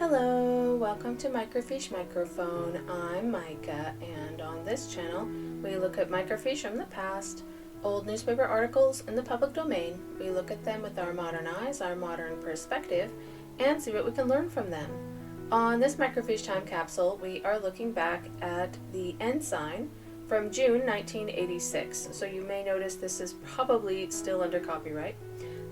Hello, welcome to Microfiche Microphone. I'm Micah, and on this channel we look at microfiche from the past, old newspaper articles in the public domain. We look at them with our modern eyes, our modern perspective, and see what we can learn from them. On this microfiche time capsule, we are looking back at the Ensign from June 1986. So you may notice this is probably still under copyright.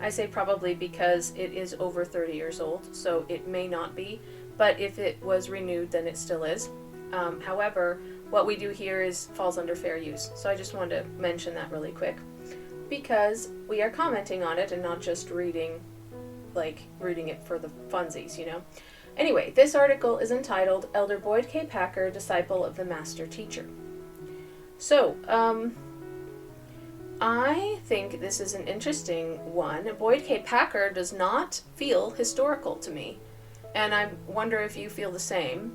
I say probably because it is over 30 years old, so it may not be, but if it was renewed, then it still is. However, what we do here falls under fair use, so I just wanted to mention that really quick, because we are commenting on it and not just reading it for the funsies, you know. Anyway, this article is entitled Elder Boyd K. Packer, Disciple of the Master Teacher. So, I think this is an interesting one. Boyd K. Packer does not feel historical to me, and I wonder if you feel the same,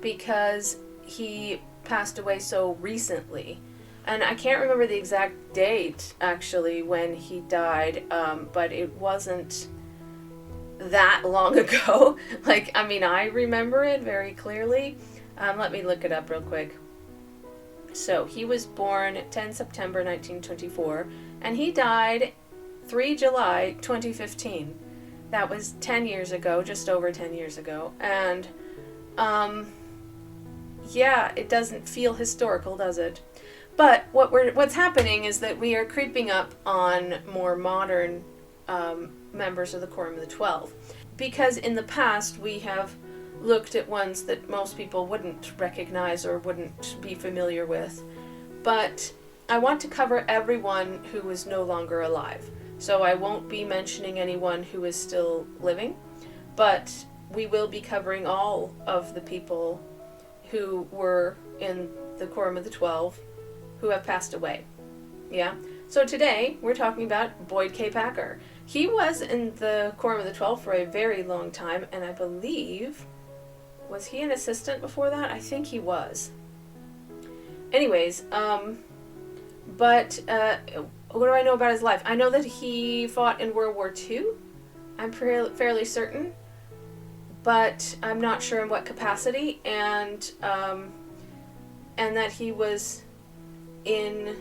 because he passed away so recently. And I can't remember the exact date, actually, when he died, but it wasn't that long ago. I remember it very clearly. Let me look it up real quick. So he was born 10 September 1924, and he died 3 July 2015. That was 10 years ago, just over 10 years ago. And, it doesn't feel historical, does it? But what's happening is that we are creeping up on more modern members of the Quorum of the 12. Because in the past we have looked at ones that most people wouldn't recognize or wouldn't be familiar with. But I want to cover everyone who is no longer alive. So I won't be mentioning anyone who is still living, but we will be covering all of the people who were in the Quorum of the 12 who have passed away. Yeah? So today we're talking about Boyd K. Packer. He was in the Quorum of the 12 for a very long time, and I believe... was he an assistant before that? I think he was. Anyways, what do I know about his life? I know that he fought in World War II. I'm fairly certain, but I'm not sure in what capacity, and that he was in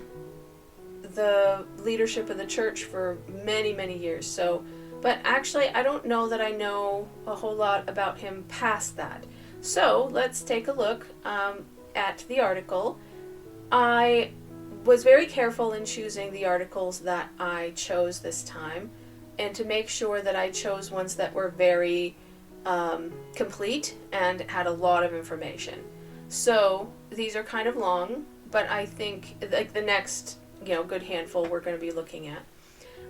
the leadership of the church for many, many years. So, but actually, I don't know that I know a whole lot about him past that. So let's take a look at the article. I was very careful in choosing the articles that I chose this time, and to make sure that I chose ones that were very complete and had a lot of information. So these are kind of long, but I think like the next good handful we're going to be looking at.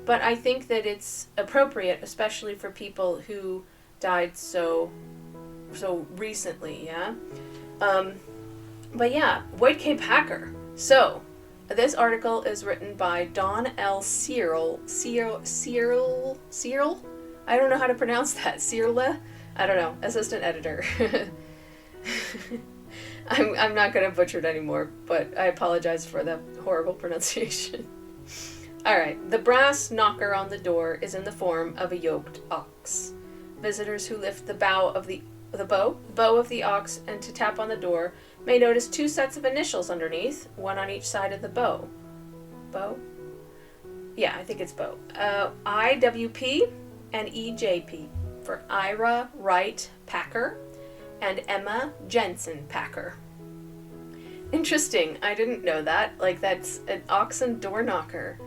But I think that it's appropriate, especially for people who died so recently, yeah? Boyd K. Packer. So, this article is written by Don L. Searle. Searle? I don't know how to pronounce that. Searle? I don't know. Assistant editor. I'm not going to butcher it anymore, but I apologize for the horrible pronunciation. Alright, the brass knocker on the door is in the form of a yoked ox. Visitors who lift the bow of the ox and to tap on the door may notice 2 sets of initials underneath, one on each side of the bow. Bow? Yeah, I think it's bow. IWP and EJP for Ira Wright Packer and Emma Jensen Packer. Interesting, I didn't know that. That's an oxen door knocker.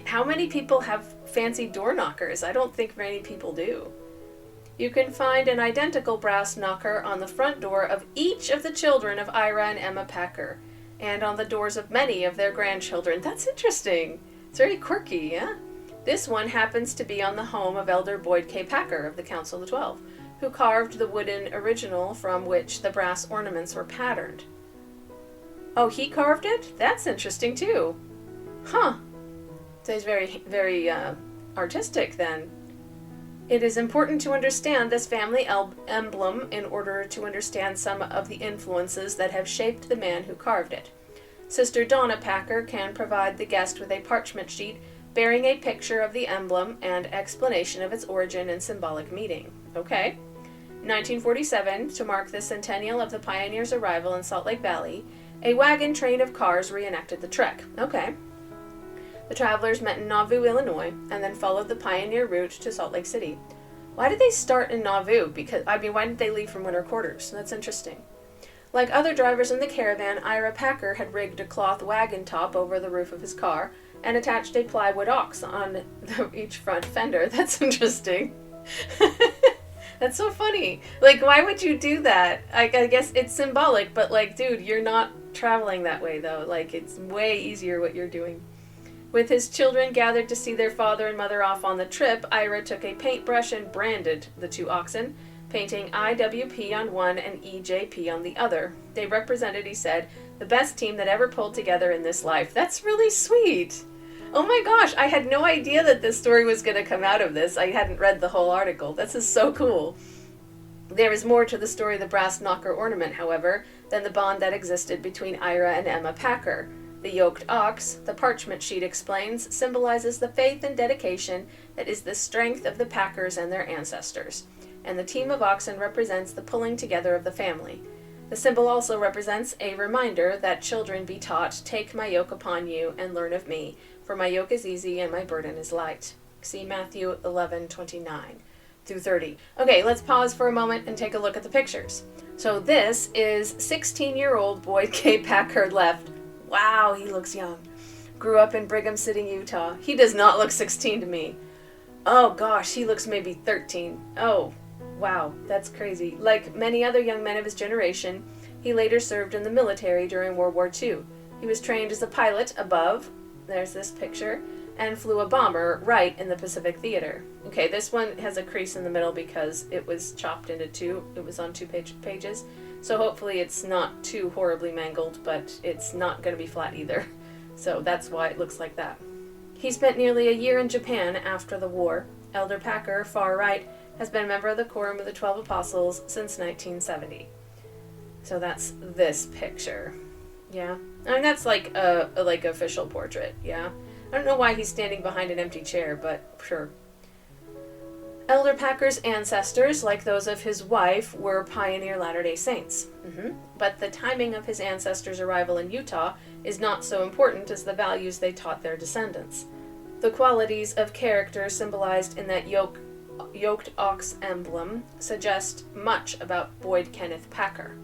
How many people have fancy door knockers? I don't think many people do. You can find an identical brass knocker on the front door of each of the children of Ira and Emma Packer, and on the doors of many of their grandchildren. That's interesting. It's very quirky, yeah? This one happens to be on the home of Elder Boyd K. Packer of the Council of the 12, who carved the wooden original from which the brass ornaments were patterned. Oh, he carved it? That's interesting, too. Huh. So he's very, very artistic, then. It is important to understand this family emblem in order to understand some of the influences that have shaped the man who carved it. Sister Donna Packer can provide the guest with a parchment sheet bearing a picture of the emblem and explanation of its origin and symbolic meaning. Okay. 1947, to mark the centennial of the pioneers' arrival in Salt Lake Valley, a wagon train of cars reenacted the trek. Okay. The travelers met in Nauvoo, Illinois, and then followed the pioneer route to Salt Lake City. Why did they start in Nauvoo? Why didn't they leave from winter quarters? That's interesting. Like other drivers in the caravan, Ira Packer had rigged a cloth wagon top over the roof of his car and attached a plywood ox on each front fender. That's interesting. That's so funny. Like, why would you do that? I guess it's symbolic, but like, dude, you're not traveling that way, though. Like, it's way easier what you're doing. With his children gathered to see their father and mother off on the trip, Ira took a paintbrush and branded the two oxen, painting IWP on one and EJP on the other. They represented, he said, the best team that ever pulled together in this life. That's really sweet. Oh my gosh, I had no idea that this story was going to come out of this. I hadn't read the whole article. This is so cool. There is more to the story of the brass knocker ornament, however, than the bond that existed between Ira and Emma Packer. The yoked ox, the parchment sheet explains, symbolizes the faith and dedication that is the strength of the Packers and their ancestors, and the team of oxen represents the pulling together of the family. The symbol also represents a reminder that children be taught, "Take my yoke upon you and learn of me, for my yoke is easy and my burden is light." See Matthew 11:29 through 30. Okay, let's pause for a moment and take a look at the pictures. So this is 16-year-old Boyd K. Packer left. Wow, he looks young. Grew up in Brigham City, Utah. He does not look 16 to me. Oh gosh, he looks maybe 13. Oh, wow, that's crazy. Like many other young men of his generation, he later served in the military during World War II. He was trained as a pilot above, there's this picture, and flew a bomber right in the Pacific Theater. Okay, this one has a crease in the middle because it was chopped into two. It was on two pages. So hopefully it's not too horribly mangled, but it's not going to be flat either. So that's why it looks like that. He spent nearly a year in Japan after the war. Elder Packer, far right, has been a member of the Quorum of the 12 Apostles since 1970. So that's this picture. Yeah. I mean, that's like a official portrait, yeah. I don't know why he's standing behind an empty chair, but sure. Elder Packer's ancestors, like those of his wife, were pioneer Latter-day Saints. But the timing of his ancestors' arrival in Utah is not so important as the values they taught their descendants. The qualities of character symbolized in that yoked ox emblem suggest much about Boyd Kenneth Packer.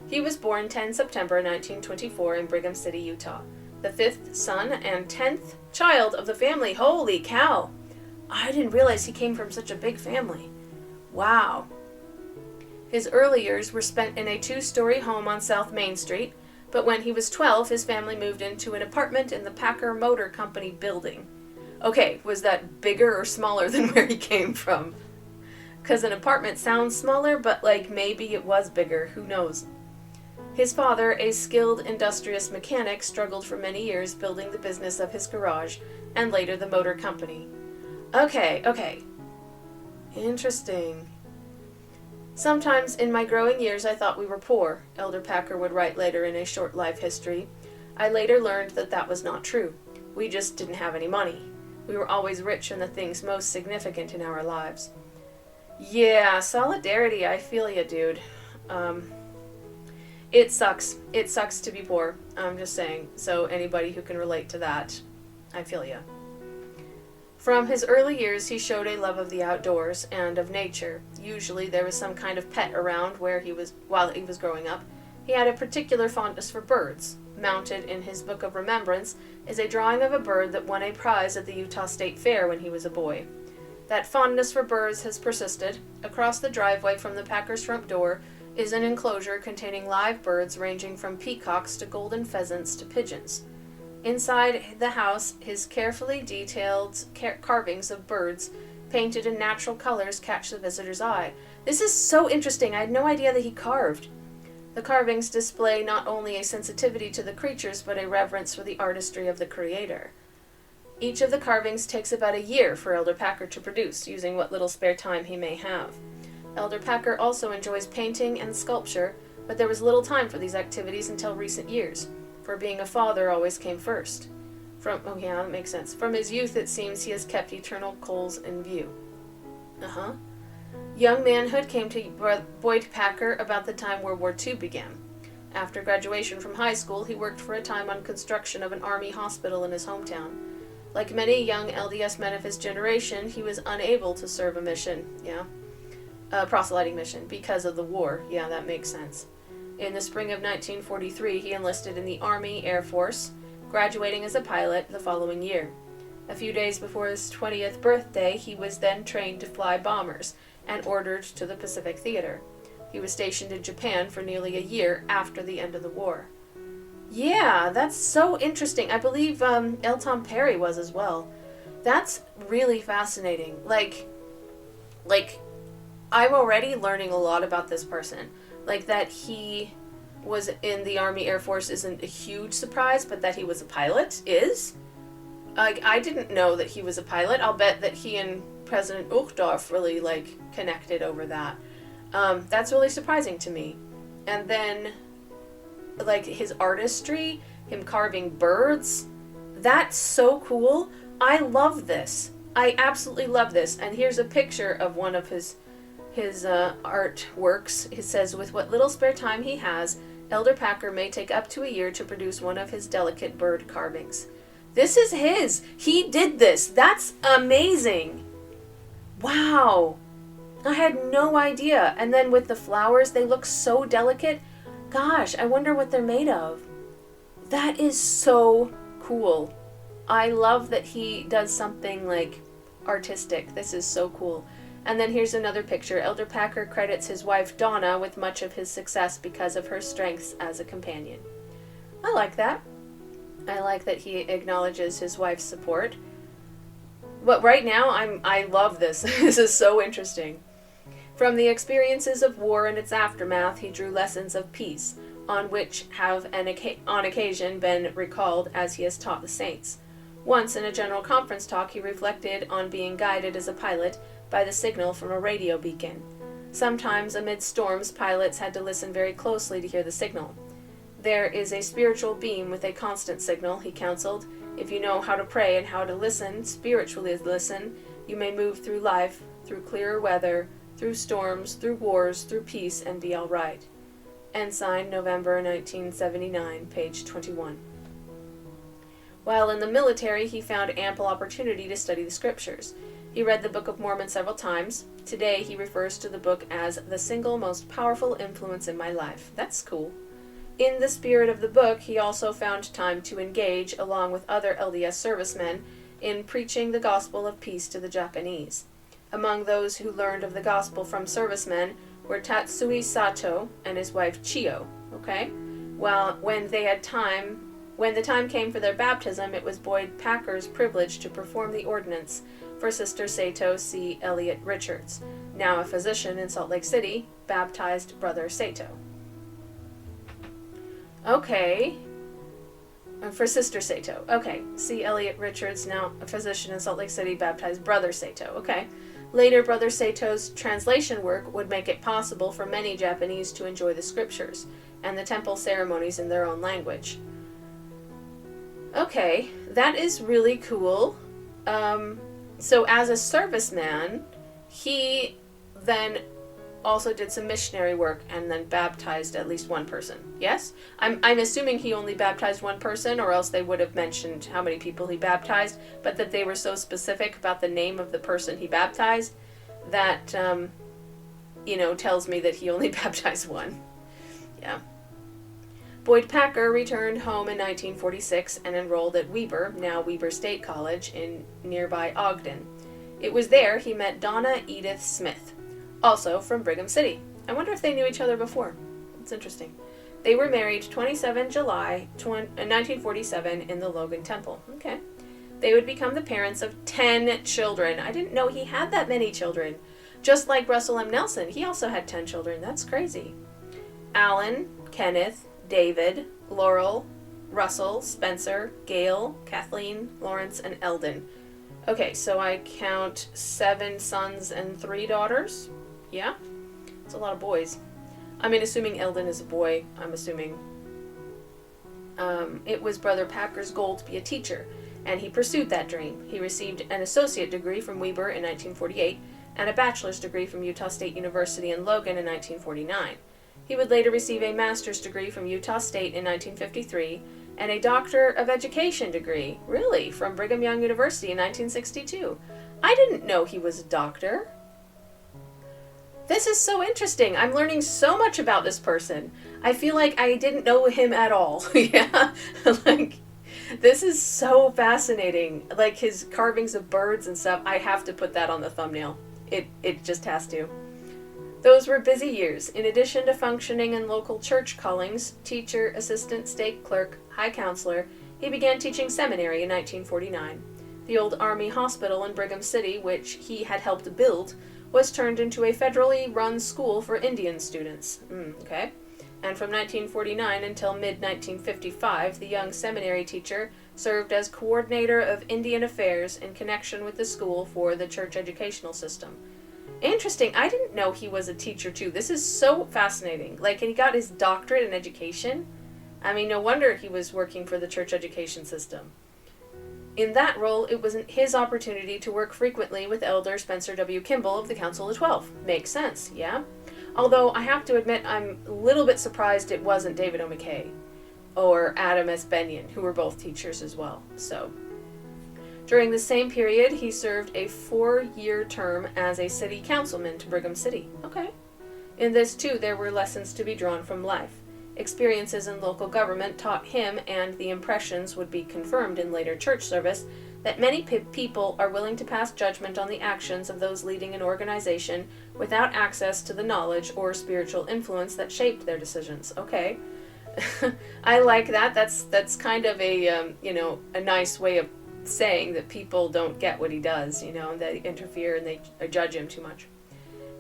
He was born 10 September 1924 in Brigham City, Utah, the 5th son and 10th child of the family. Holy cow! I didn't realize he came from such a big family. Wow. His early years were spent in a 2-story home on South Main Street, but when he was 12, his family moved into an apartment in the Packer Motor Company building. Okay, was that bigger or smaller than where he came from? Because an apartment sounds smaller, but like maybe it was bigger, who knows? His father, a skilled, industrious mechanic, struggled for many years building the business of his garage, and later the motor company. Okay. Interesting. Sometimes in my growing years I thought we were poor, Elder Packer would write later in a short life history. I later learned that that was not true. We just didn't have any money. We were always rich in the things most significant in our lives. Yeah, solidarity, I feel ya, dude. It sucks. It sucks to be poor. I'm just saying. So anybody who can relate to that, I feel ya. From his early years, he showed a love of the outdoors and of nature. Usually there was some kind of pet around while he was growing up. He had a particular fondness for birds. Mounted in his book of remembrance is a drawing of a bird that won a prize at the Utah State Fair when he was a boy. That fondness for birds has persisted. Across the driveway from the Packer's front door is an enclosure containing live birds ranging from peacocks to golden pheasants to pigeons. Inside the house, his carefully detailed carvings of birds painted in natural colors catch the visitor's eye. This is so interesting. I had no idea that he carved. The carvings display not only a sensitivity to the creatures, but a reverence for the artistry of the creator. Each of the carvings takes about a year for Elder Packer to produce, using what little spare time he may have. Elder Packer also enjoys painting and sculpture, but there was little time for these activities until recent years, for being a father always came first. That makes sense. From his youth, it seems he has kept eternal goals in view. Young manhood came to Boyd Packer about the time World War II began. After graduation from high school, he worked for a time on construction of an army hospital in his hometown. Like many young LDS men of his generation, he was unable to serve a mission, a proselyting mission, because of the war. Yeah, that makes sense. In the spring of 1943, he enlisted in the Army Air Force, graduating as a pilot the following year. A few days before his 20th birthday, he was then trained to fly bombers and ordered to the Pacific Theater. He was stationed in Japan for nearly a year after the end of the war. Yeah, that's so interesting. I believe L. Tom Perry was as well. That's really fascinating. Like, I'm already learning a lot about this person. Like, that he was in the Army Air Force isn't a huge surprise, but that he was a pilot is. Like, I didn't know that he was a pilot. I'll bet that he and President Uchtdorf really, connected over that. That's really surprising to me. And then, his artistry, him carving birds, that's so cool. I love this. I absolutely love this. And here's a picture of one of his artworks. It says, with what little spare time he has, Elder Packer may take up to a year to produce one of his delicate bird carvings. This is his. He did this. That's amazing. Wow. I had no idea. And then with the flowers, they look so delicate. Gosh, I wonder what they're made of. That is so cool. I love that he does something artistic. This is so cool. And then here's another picture. Elder Packer credits his wife Donna with much of his success because of her strengths as a companion. I like that. I like that he acknowledges his wife's support. But right now, I love this. This is so interesting. From the experiences of war and its aftermath, he drew lessons of peace, on which have on occasion been recalled as he has taught the saints. Once in a general conference talk, he reflected on being guided as a pilot by the signal from a radio beacon. Sometimes amid storms, pilots had to listen very closely to hear the signal. There is a spiritual beam with a constant signal, he counseled. If you know how to pray and how to listen, spiritually listen, you may move through life, through clearer weather, through storms, through wars, through peace, and be all right. Ensign, November 1979, page 21. While in the military, he found ample opportunity to study the scriptures. He read the Book of Mormon several times. Today, he refers to the book as the single most powerful influence in my life. That's cool. In the spirit of the book, he also found time to engage, along with other LDS servicemen, in preaching the gospel of peace to the Japanese. Among those who learned of the gospel from servicemen were Tatsui Sato and his wife Chiyo. Okay? Well, when the time came for their baptism, it was Boyd Packer's privilege to perform the ordinance for Sister Sato C. Elliott Richards, now a physician in Salt Lake City, baptized Brother Sato. Okay. For Sister Sato. Okay. C. Elliott Richards, now a physician in Salt Lake City, baptized Brother Sato. Okay. Later, Brother Sato's translation work would make it possible for many Japanese to enjoy the scriptures and the temple ceremonies in their own language. Okay, that is really cool. So as a serviceman, he then also did some missionary work and then baptized at least one person. Yes? I'm assuming he only baptized one person, or else they would have mentioned how many people he baptized, but that they were so specific about the name of the person he baptized that, tells me that he only baptized one. Yeah. Boyd Packer returned home in 1946 and enrolled at Weber, now Weber State College, in nearby Ogden. It was there he met Donna Edith Smith, also from Brigham City. I wonder if they knew each other before. It's interesting. They were married 27 July 1947 in the Logan Temple. Okay. They would become the parents of 10 children. I didn't know he had that many children. Just like Russell M. Nelson, he also had 10 children. That's crazy. Alan, Kenneth, David, Laurel, Russell, Spencer, Gail, Kathleen, Lawrence, and Eldon. Okay, so I count 7 sons and 3 daughters. Yeah? It's a lot of boys. I mean, assuming Eldon is a boy, I'm assuming. It was Brother Packer's goal to be a teacher, and he pursued that dream. He received an associate degree from Weber in 1948, and a bachelor's degree from Utah State University in Logan in 1949. He would later receive a master's degree from Utah State in 1953 and a Doctor of Education degree, really, from Brigham Young University in 1962. I didn't know he was a doctor. This is so interesting. I'm learning so much about this person. I feel like I didn't know him at all. Yeah, like, this is so fascinating. Like, his carvings of birds and stuff, I have to put that on the thumbnail. It just has to. Those were busy years. In addition to functioning in local church callings, teacher, assistant stake clerk, high counselor, he began teaching seminary in 1949. The old Army hospital in Brigham City, which he had helped build, was turned into a federally run school for Indian students. Okay. And from 1949 until mid-1955, the young seminary teacher served as coordinator of Indian affairs in connection with the school for the church educational system. Interesting. I didn't know he was a teacher, too. This is so fascinating. Like, and he got his doctorate in education. I mean, no wonder he was working for the church education system. In that role, it was his opportunity to work frequently with Elder Spencer W. Kimball of the Council of 12. Makes sense, yeah? Although, I have to admit, I'm a little bit surprised it wasn't David O. McKay or Adam S. Benyon, who were both teachers as well. So, during the same period, he served a 4-year term as a city councilman to Brigham City. Okay. In this, too, there were lessons to be drawn from life. Experiences in local government taught him, and the impressions would be confirmed in later church service, that many people are willing to pass judgment on the actions of those leading an organization without access to the knowledge or spiritual influence that shaped their decisions. Okay. I like that. That's kind of a, a nice way of saying that people don't get what he does, they interfere and they judge him too much.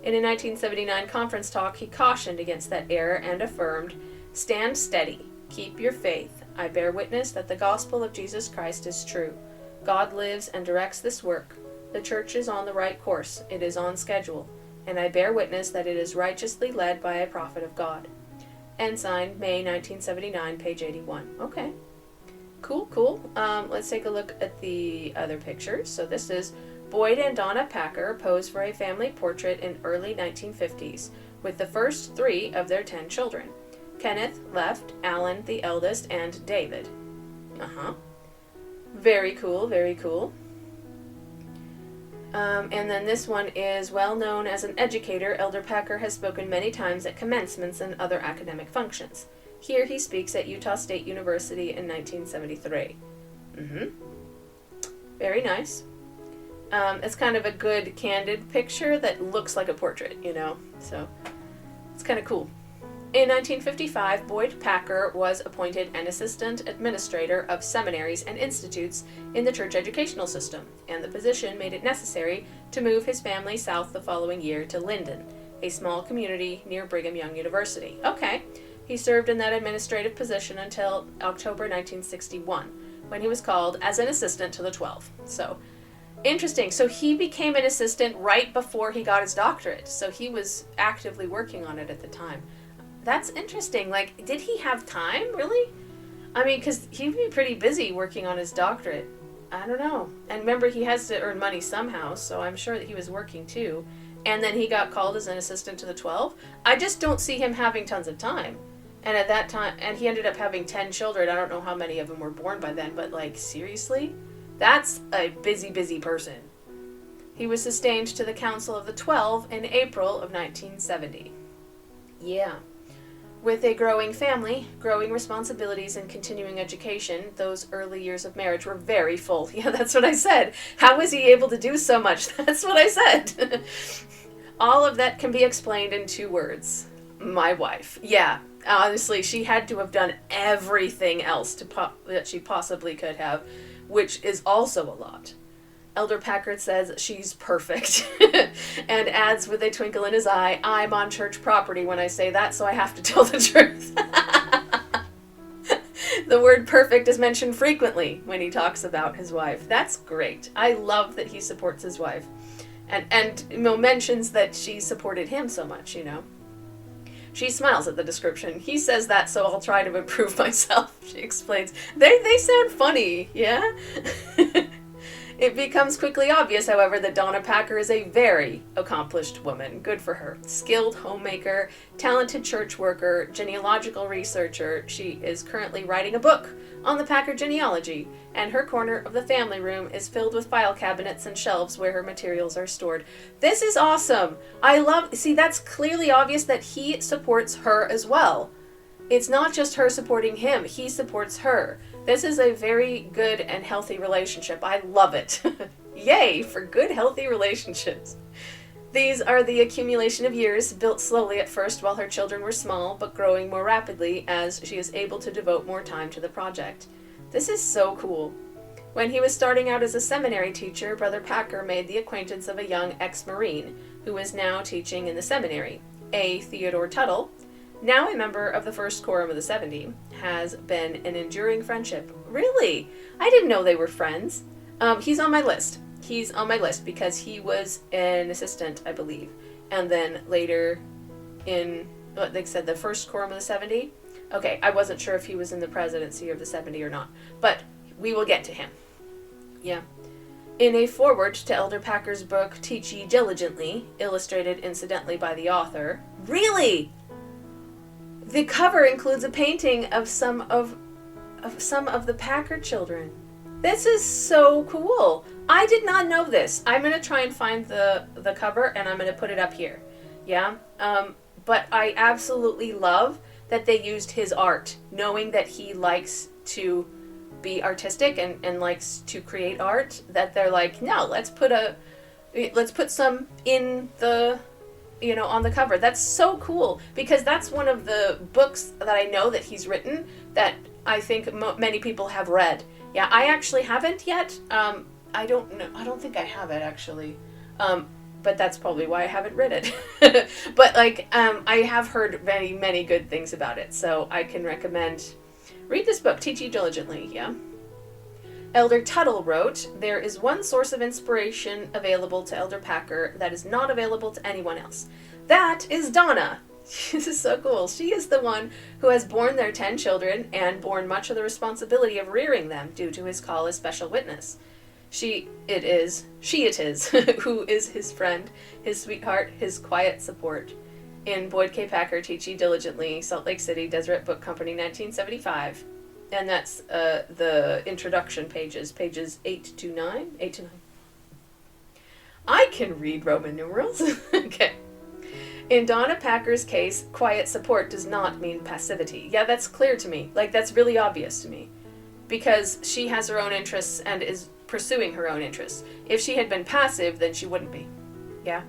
In a 1979 conference talk, he cautioned against that error and affirmed, "Stand steady, keep your faith. I bear witness that the gospel of Jesus Christ is true. God lives and directs this work. The church is on the right course. It is on schedule. And I bear witness that it is righteously led by a prophet of God." Ensign, May 1979, page 81. Okay. Cool. Let's take a look at the other pictures. So this is Boyd and Donna Packer pose for a family portrait in early 1950s with the first 3 of their 10 children. Kenneth left, Alan the eldest, and David. Very cool. And then this one is well known as an educator. Elder Packer has spoken many times at commencements and other academic functions. Here he speaks at Utah State University in 1973. Very nice. It's kind of a good, candid picture that looks like a portrait, so it's kind of cool. In 1955, Boyd Packer was appointed an assistant administrator of seminaries and institutes in the church educational system, and the position made it necessary to move his family south the following year to Linden, a small community near Brigham Young University. Okay. He served in that administrative position until October 1961, when he was called as an assistant to the 12. So, interesting. So he became an assistant right before he got his doctorate. So he was actively working on it at the time. That's interesting. Like, did he have time, really? I mean, because he'd be pretty busy working on his doctorate. I don't know. And remember, he has to earn money somehow, so I'm sure that he was working too. And then he got called as an assistant to the 12. I just don't see him having tons of time. And at that time, and he ended up having 10 children. I don't know how many of them were born by then, but like, seriously? That's a busy person. He was sustained to the Council of the 12 in April of 1970. Yeah. With a growing family, growing responsibilities, and continuing education, those early years of marriage were very full. Yeah, that's what I said. How was he able to do so much? That's what I said. All of that can be explained in 2 words. My wife. Yeah. Honestly, she had to have done everything else that she possibly could have, which is also a lot. Elder Packard says she's perfect, and adds with a twinkle in his eye, "I'm on church property when I say that, so I have to tell the truth." The word perfect is mentioned frequently when he talks about his wife. That's great. I love that he supports his wife, and mentions that she supported him so much, She smiles at the description. He says that, so I'll try to improve myself, she explains. They sound funny, yeah? It becomes quickly obvious, however, that Donna Packer is a very accomplished woman. Good for her. Skilled homemaker, talented church worker, genealogical researcher. She is currently writing a book on the Packer genealogy, and her corner of the family room is filled with file cabinets and shelves where her materials are stored. This is awesome. See, that's clearly obvious that he supports her as well. It's not just her supporting him, he supports her. This is a very good and healthy relationship. I love it. Yay for good, healthy relationships. These are the accumulation of years, built slowly at first while her children were small, but growing more rapidly as she is able to devote more time to the project. This is so cool. When he was starting out as a seminary teacher, Brother Packer made the acquaintance of a young ex-Marine who is now teaching in the seminary. A. Theodore Tuttle, now a member of the First Quorum of the 70, has been an enduring friendship. Really? I didn't know they were friends. He's on my list. He's on my list because he was an assistant, I believe. And then later in, what they said, the First Quorum of the 70? Okay, I wasn't sure if he was in the presidency of the 70 or not. But we will get to him. Yeah. In a foreword to Elder Packer's book, Teach Ye Diligently, illustrated incidentally by the author. Really? The cover includes a painting of some of the Packer children. This is so cool. I did not know this. I'm going to try and find the cover, and I'm going to put it up here. Yeah? But I absolutely love that they used his art, knowing that he likes to be artistic and likes to create art, that they're like, no, let's put some in the, on the cover. That's so cool, because that's one of the books that I know that he's written that I think many people have read. Yeah, I actually haven't yet. I don't know. I don't think I have it, actually. But that's probably why I haven't read it. But, I have heard many, many good things about it, so I can recommend. Read this book, Teach Ye Diligently, yeah? Elder Tuttle wrote, there is one source of inspiration available to Elder Packer that is not available to anyone else. That is Donna. This is so cool. She is the one who has borne their 10 children and borne much of the responsibility of rearing them due to his call as special witness. She it is, who is his friend, his sweetheart, his quiet support. In Boyd K. Packer, Teach Ye Diligently, Salt Lake City, Deseret Book Company, 1975. And that's the introduction pages 8 to 9. I can read Roman numerals. Okay. In Donna Packer's case, quiet support does not mean passivity. Yeah, that's clear to me. That's really obvious to me. Because she has her own interests and is pursuing her own interests. If she had been passive, then she wouldn't be. Yeah?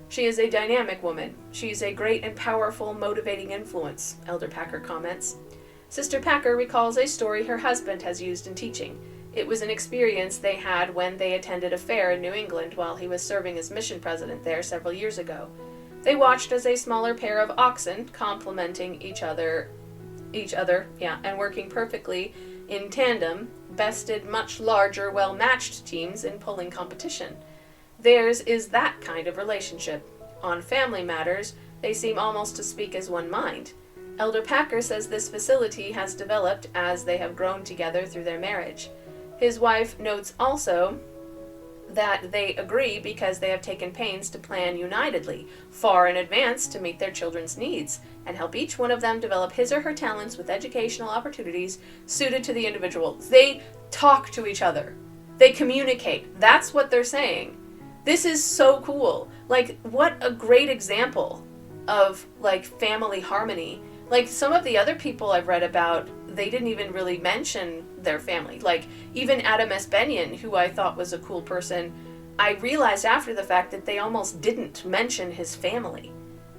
She is a dynamic woman. She is a great and powerful, motivating influence, Elder Packer comments. Sister Packer recalls a story her husband has used in teaching. It was an experience they had when they attended a fair in New England while he was serving as mission president there several years ago. They watched as a smaller pair of oxen, complementing each other, and working perfectly in tandem, bested much larger, well-matched teams in pulling competition. Theirs is that kind of relationship. On family matters, they seem almost to speak as one mind. Elder Packer says this facility has developed as they have grown together through their marriage. His wife notes also that they agree because they have taken pains to plan unitedly, far in advance to meet their children's needs, and help each one of them develop his or her talents with educational opportunities suited to the individual. They talk to each other. They communicate. That's what they're saying. This is so cool. What a great example of, family harmony. Some of the other people I've read about, they didn't even really mention their family. Even Adam S. Benyon, who I thought was a cool person, I realized after the fact that they almost didn't mention his family.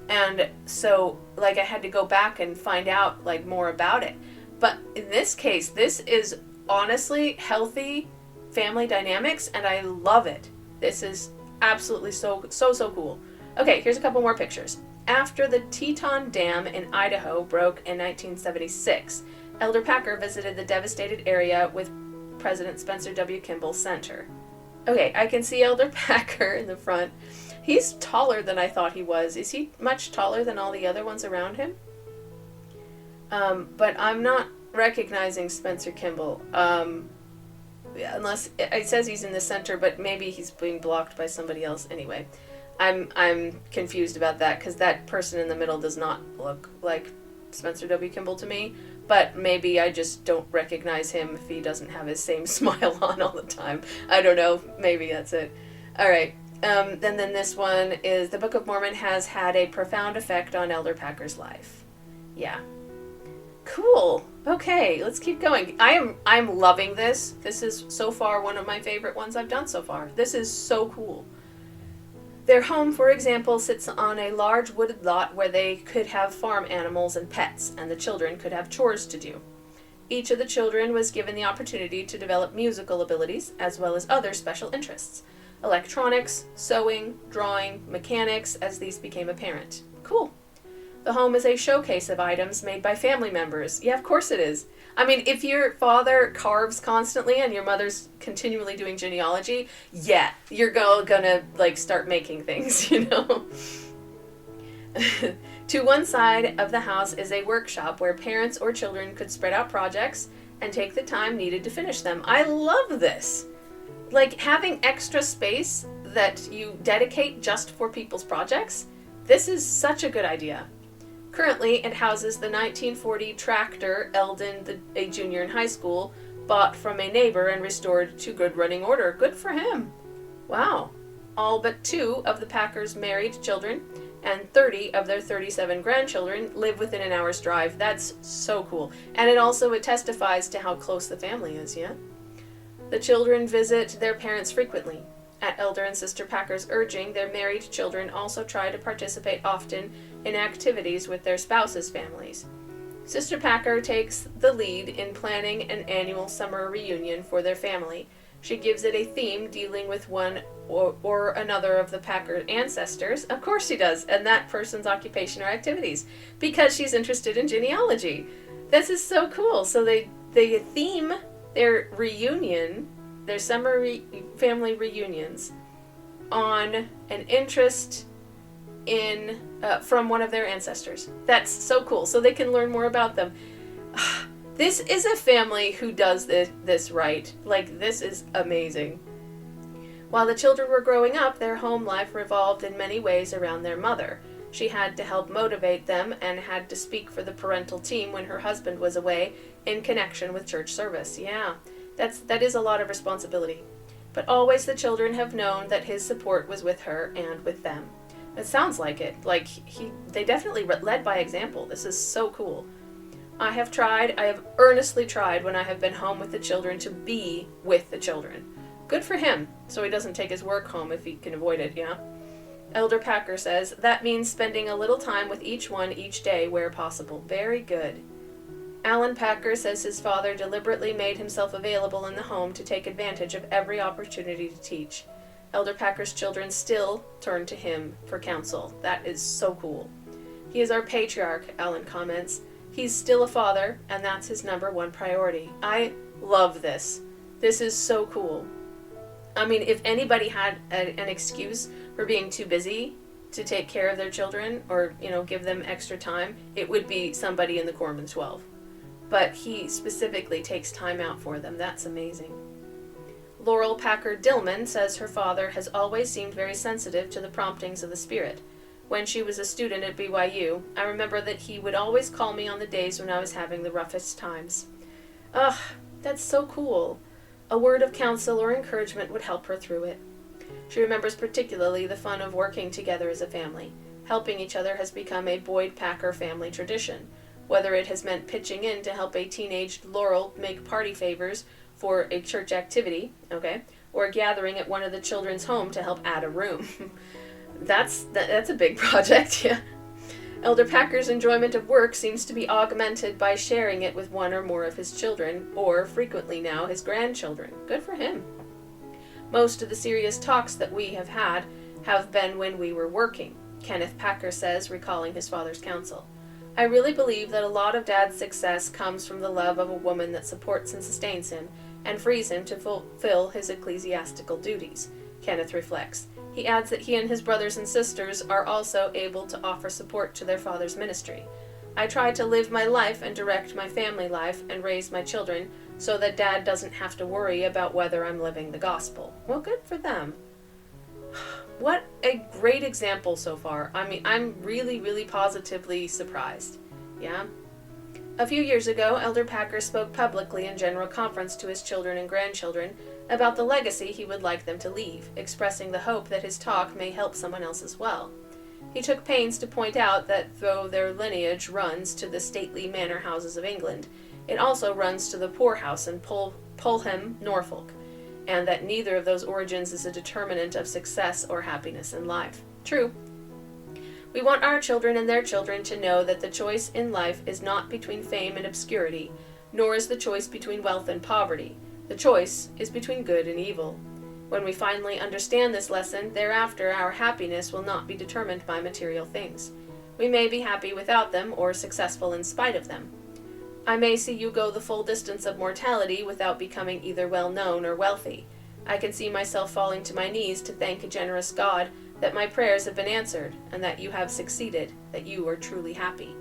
And so, I had to go back and find out, more about it. But in this case, this is honestly healthy family dynamics, and I love it. This is absolutely so cool. Okay, here's a couple more pictures. After the Teton Dam in Idaho broke in 1976, Elder Packer visited the devastated area with President Spencer W. Kimball Center. Okay, I can see Elder Packer in the front. He's taller than I thought he was. Is he much taller than all the other ones around him? But I'm not recognizing Spencer Kimball. unless it says he's in the center, but maybe he's being blocked by somebody else. Anyway, I'm confused about that because that person in the middle does not look like Spencer W. Kimball to me. But maybe I just don't recognize him if he doesn't have his same smile on all the time. I don't know. Maybe that's it. All right. Then this one is the Book of Mormon has had a profound effect on Elder Packer's life. Yeah. Cool. Okay, let's keep going. I'm loving this. This is so far one of my favorite ones I've done so far. This is so cool. Their home, for example, sits on a large wooded lot where they could have farm animals and pets, and the children could have chores to do. Each of the children was given the opportunity to develop musical abilities, as well as other special interests. Electronics, sewing, drawing, mechanics, as these became apparent. Cool. The home is a showcase of items made by family members. Yeah, of course it is. I mean, if your father carves constantly and your mother's continually doing genealogy, yeah, you're gonna like start making things, you know? To one side of the house is a workshop where parents or children could spread out projects and take the time needed to finish them. I love this. Like having extra space that you dedicate just for people's projects. This is such a good idea. Currently, it houses the 1940 tractor Eldon, a junior in high school, bought from a neighbor and restored to good running order. Good for him. Wow. All but 2 of the Packers' married children and 30 of their 37 grandchildren live within an hour's drive. That's so cool. And it testifies to how close the family is, yeah? The children visit their parents frequently. At Elder and Sister Packer's urging, their married children also try to participate often in activities with their spouses' families. Sister Packer takes the lead in planning an annual summer reunion for their family. She gives it a theme dealing with one or another of the Packer ancestors. Of course she does, and that person's occupation or activities, because she's interested in genealogy. This is so cool. So they theme their reunion, their summer family reunions, on an interest in from one of their ancestors. That's so cool. So they can learn more about them. This is a family who does this right. Like, this is amazing. While the children were growing up, their home life revolved in many ways around their mother. She had to help motivate them and had to speak for the parental team when her husband was away in connection with church service. Yeah, that is a lot of responsibility. But always the children have known that his support was with her and with them. It sounds like it. Like, they definitely led by example. This is so cool. I have earnestly tried when I have been home with the children to be with the children. Good for him, so he doesn't take his work home if he can avoid it, yeah? Elder Packer says, that means spending a little time with each one each day where possible. Very good. Alan Packer says his father deliberately made himself available in the home to take advantage of every opportunity to teach. Elder Packer's children still turn to him for counsel. That is so cool. He is our patriarch, Alan comments. He's still a father, and that's his number one priority. I love this. This is so cool. I mean, if anybody had an excuse for being too busy to take care of their children or, give them extra time, it would be somebody in the Corman 12. But he specifically takes time out for them. That's amazing. Laurel Packer Dillman says her father has always seemed very sensitive to the promptings of the Spirit. When she was a student at BYU, I remember that he would always call me on the days when I was having the roughest times. Ugh, that's so cool. A word of counsel or encouragement would help her through it. She remembers particularly the fun of working together as a family. Helping each other has become a Boyd Packer family tradition, whether it has meant pitching in to help a teenaged Laurel make party favors for a church activity, or gathering at one of the children's home to help add a room. That's a big project, yeah. Elder Packer's enjoyment of work seems to be augmented by sharing it with one or more of his children, or frequently now his grandchildren. Good for him. Most of the serious talks that we have had have been when we were working, Kenneth Packer says, recalling his father's counsel. I really believe that a lot of Dad's success comes from the love of a woman that supports and sustains him and frees him to fulfill his ecclesiastical duties, Kenneth reflects. He adds that he and his brothers and sisters are also able to offer support to their father's ministry. I try to live my life and direct my family life and raise my children so that Dad doesn't have to worry about whether I'm living the gospel. Well, good for them. What a great example so far. I mean, I'm really, really positively surprised. Yeah? A few years ago, Elder Packer spoke publicly in general conference to his children and grandchildren about the legacy he would like them to leave, expressing the hope that his talk may help someone else as well. He took pains to point out that though their lineage runs to the stately manor houses of England, it also runs to the poorhouse in Pulham, Norfolk, and that neither of those origins is a determinant of success or happiness in life. True. We want our children and their children to know that the choice in life is not between fame and obscurity, nor is the choice between wealth and poverty. The choice is between good and evil. When we finally understand this lesson, thereafter our happiness will not be determined by material things. We may be happy without them or successful in spite of them. I may see you go the full distance of mortality without becoming either well known or wealthy. I can see myself falling to my knees to thank a generous God that my prayers have been answered and that you have succeeded, that you are truly happy.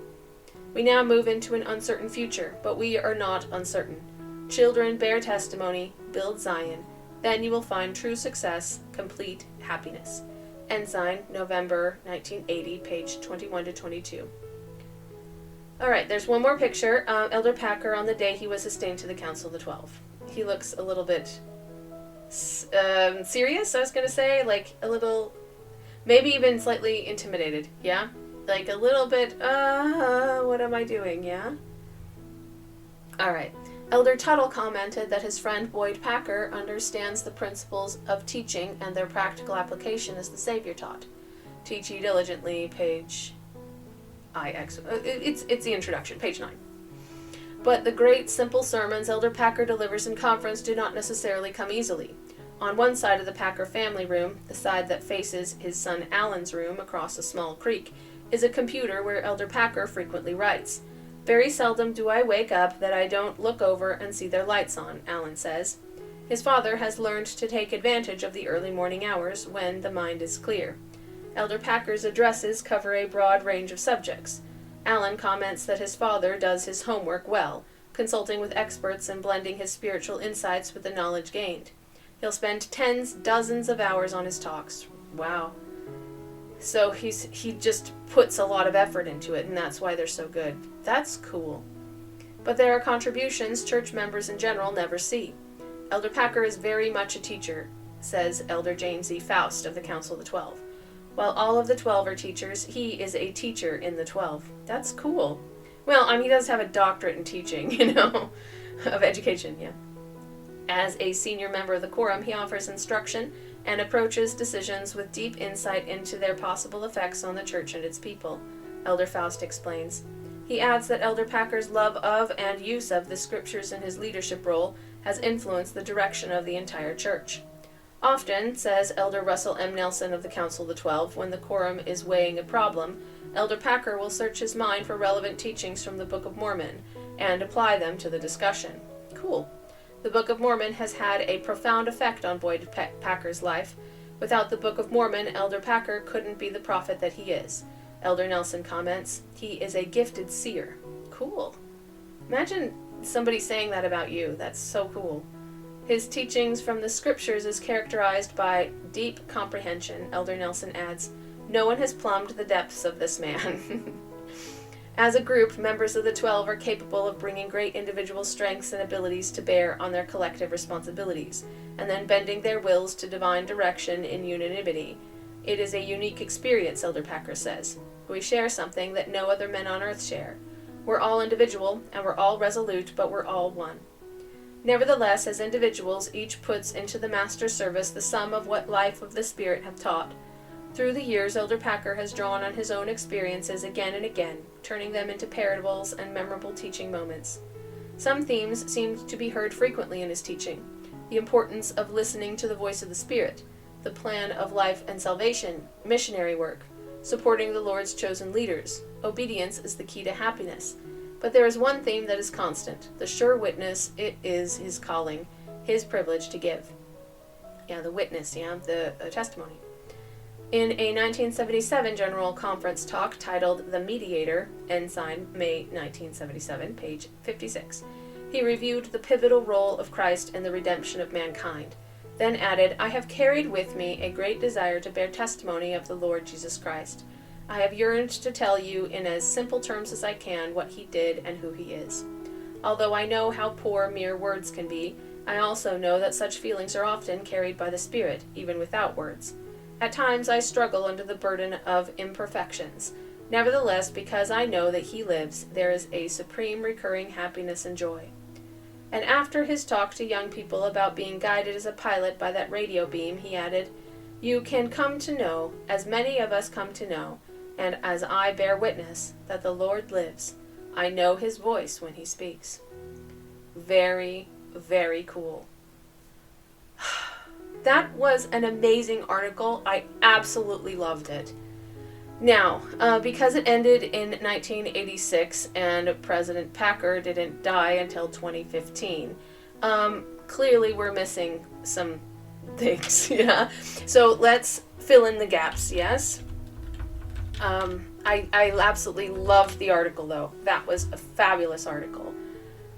We now move into an uncertain future, but we are not uncertain. Children, bear testimony, build Zion. Then you will find true success, complete happiness. Ensign, November 1980, page 21 to 22. All right, there's one more picture. Elder Packer on the day he was sustained to the Council of the 12. He looks a little bit serious, I was going to say. Like a little, maybe even slightly intimidated, yeah? Like a little bit, what am I doing, yeah? All right. Elder Tuttle commented that his friend Boyd Packer understands the principles of teaching and their practical application as the Savior taught. Teach ye diligently, page IX. It's the introduction, page 9. But the great, simple sermons Elder Packer delivers in conference do not necessarily come easily. On one side of the Packer family room, the side that faces his son Alan's room across a small creek, is a computer where Elder Packer frequently writes. Very seldom do I wake up that I don't look over and see their lights on, Alan says. His father has learned to take advantage of the early morning hours when the mind is clear. Elder Packer's addresses cover a broad range of subjects. Alan comments that his father does his homework well, consulting with experts and blending his spiritual insights with the knowledge gained. He'll spend dozens of hours on his talks. Wow. So he just puts a lot of effort into it, and that's why they're so good. That's cool. But there are contributions church members in general never see. Elder Packer is very much a teacher, says Elder James E. Faust of the Council of the 12. While all of the 12 are teachers, he is a teacher in the 12. That's cool. Well, I mean, he does have a doctorate in teaching, of education, yeah. As a senior member of the quorum, he offers instruction and approaches decisions with deep insight into their possible effects on the church and its people, Elder Faust explains. He adds that Elder Packer's love of and use of the scriptures in his leadership role has influenced the direction of the entire church. Often, says Elder Russell M. Nelson of the Council of the 12, when the quorum is weighing a problem, Elder Packer will search his mind for relevant teachings from the Book of Mormon and apply them to the discussion. Cool. The Book of Mormon has had a profound effect on Boyd Packer's life. Without the Book of Mormon, Elder Packer couldn't be the prophet that he is. Elder Nelson comments, he is a gifted seer. Cool. Imagine somebody saying that about you. That's so cool. His teachings from the scriptures is characterized by deep comprehension, Elder Nelson adds. No one has plumbed the depths of this man. As a group, members of the 12 are capable of bringing great individual strengths and abilities to bear on their collective responsibilities, and then bending their wills to divine direction in unanimity. It is a unique experience, Elder Packer says. We share something that no other men on earth share. We're all individual, and we're all resolute, but we're all one. Nevertheless, as individuals, each puts into the Master's service the sum of what life of the Spirit hath taught. Through the years, Elder Packer has drawn on his own experiences again and again, turning them into parables and memorable teaching moments. Some themes seemed to be heard frequently in his teaching. The importance of listening to the voice of the Spirit, the plan of life and salvation, missionary work, supporting the Lord's chosen leaders. Obedience is the key to happiness. But there is one theme that is constant, the sure witness. It is his calling, his privilege to give. Yeah, the witness, the testimony. In a 1977 General Conference talk titled The Mediator, Ensign, May 1977, page 56, he reviewed the pivotal role of Christ in the redemption of mankind, then added, "I have carried with me a great desire to bear testimony of the Lord Jesus Christ. I have yearned to tell you in as simple terms as I can what he did and who he is. Although I know how poor mere words can be, I also know that such feelings are often carried by the Spirit, even without words. At times I struggle under the burden of imperfections. Nevertheless, because I know that he lives, there is a supreme recurring happiness and joy." And after his talk to young people about being guided as a pilot by that radio beam, he added, "You can come to know, as many of us come to know, and as I bear witness, that the Lord lives. I know his voice when he speaks." Very, very cool. That was an amazing article. I absolutely loved it. Now, because it ended in 1986 and President Packer didn't die until 2015, clearly we're missing some things, yeah? So let's fill in the gaps, yes? I absolutely loved the article, though. That was a fabulous article.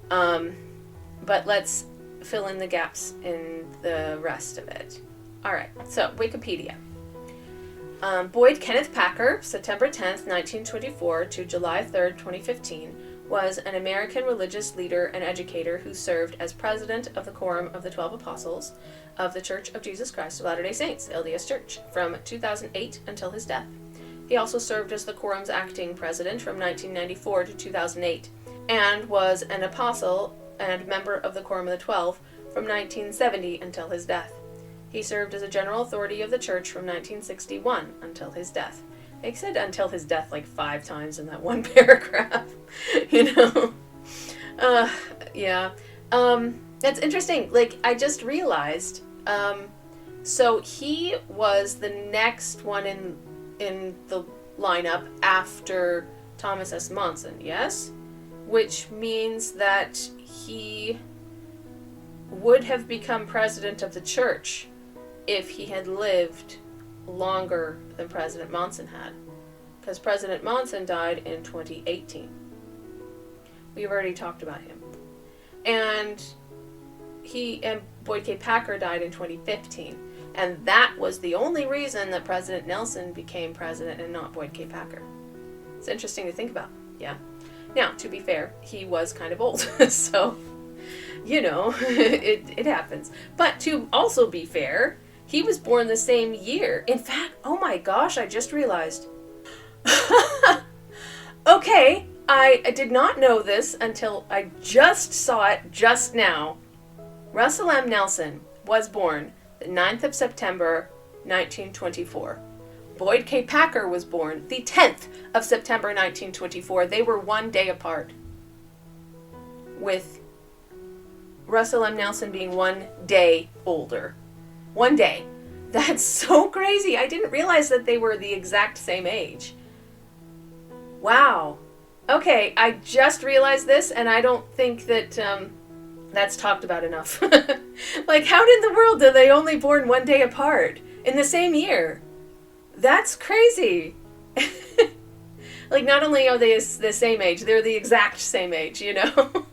But let's fill in the gaps in the rest of it. Alright, so Wikipedia. Boyd Kenneth Packer, September 10th, 1924 to July 3rd, 2015, was an American religious leader and educator who served as president of the Quorum of the 12 Apostles of the Church of Jesus Christ of Latter-day Saints, LDS Church, from 2008 until his death. He also served as the Quorum's acting president from 1994 to 2008, and was an apostle and member of the Quorum of the 12 from 1970 until his death. He served as a general authority of the church from 1961 until his death. They said until his death like 5 times in that one paragraph, you know? Yeah. That's interesting. Like, I just realized, so he was the next one in the lineup after Thomas S. Monson, yes? Which means that he would have become president of the church if he had lived longer than President Monson had. Because President Monson died in 2018. We've already talked about him. And Boyd K. Packer died in 2015. And that was the only reason that President Nelson became president and not Boyd K. Packer. It's interesting to think about, yeah. Now, to be fair, he was kind of old, so, you know, it happens. But to also be fair, he was born the same year. In fact, oh my gosh, I just realized. Okay, I did not know this until I just saw it just now. Russell M. Nelson was born the 9th of September, 1924. Boyd K. Packer was born the 10th of September 1924. They were 1 day apart, with Russell M. Nelson being 1 day older. 1 day. That's so crazy. I didn't realize that they were the exact same age. Wow. Okay, I just realized this, and I don't think that that's talked about enough. Like, how in the world are they only born 1 day apart in the same year? That's crazy. Like, not only are they the same age, they're the exact same age, you know?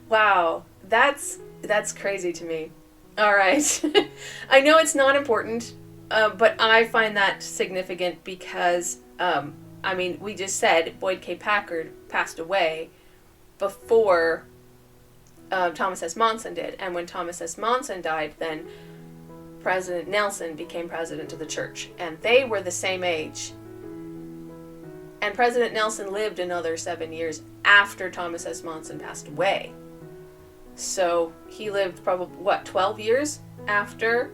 Wow, that's crazy to me. All right. I know it's not important, but I find that significant because, I mean, we just said Boyd K. Packer passed away before Thomas S. Monson did. And when Thomas S. Monson died, then President Nelson became president of the church. And they were the same age. And President Nelson lived another 7 years after Thomas S. Monson passed away. So he lived probably, 12 years after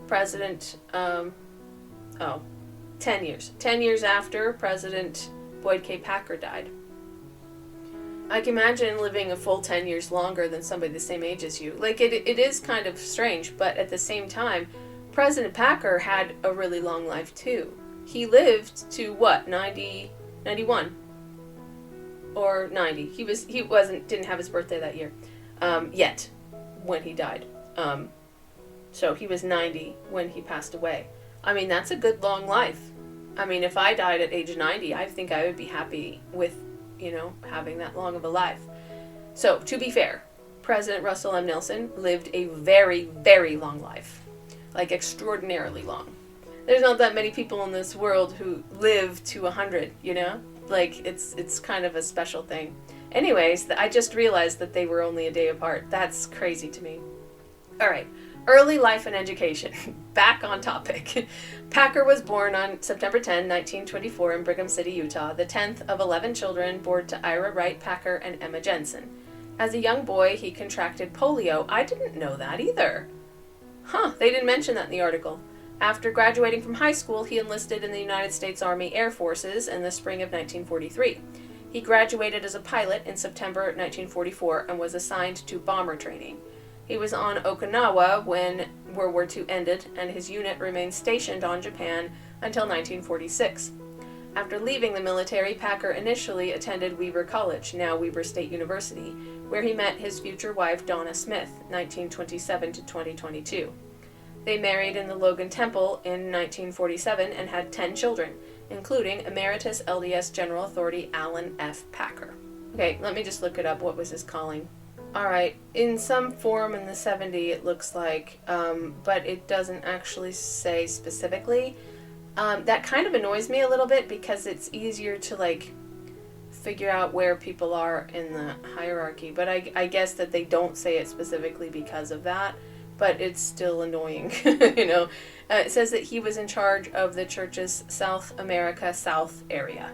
President, 10 years. 10 years after President Boyd K. Packer died. I can imagine living a full 10 years longer than somebody the same age as you. Like, it is kind of strange, but at the same time, President Packer had a really long life too. He lived to, 91? Or 90. He didn't have his birthday that year. Yet, when he died. So he was 90 when he passed away. I mean, that's a good long life. I mean, if I died at age 90, I think I would be happy with, having that long of a life. So, to be fair, President Russell M. Nelson lived a very, very long life. Like, extraordinarily long. There's not that many people in this world who live to 100, Like, it's kind of a special thing. Anyways, I just realized that they were only a day apart. That's crazy to me. All right. Early life and education. Back on topic. Packer was born on September 10, 1924 in Brigham City, Utah, the 10th of 11 children born to Ira Wright Packer and Emma Jensen. As a young boy, he contracted polio. I didn't know that either. They didn't mention that in the article. After graduating from high school, he enlisted in the United States Army Air Forces in the spring of 1943. He graduated as a pilot in September 1944 and was assigned to bomber training. He was on Okinawa when World War II ended, and his unit remained stationed on Japan until 1946. After leaving the military, Packer initially attended Weber College, now Weber State University, where he met his future wife Donna Smith, 1927 to 2022. They married in the Logan Temple in 1947 and had 10 children, including Emeritus LDS General Authority Alan F. Packer. Okay, let me just look it up. What was his calling? Alright, in some form in the 70 it looks like, but it doesn't actually say specifically. That kind of annoys me a little bit because it's easier to, figure out where people are in the hierarchy. But I guess that they don't say it specifically because of that, but it's still annoying, It says that he was in charge of the church's South America South area,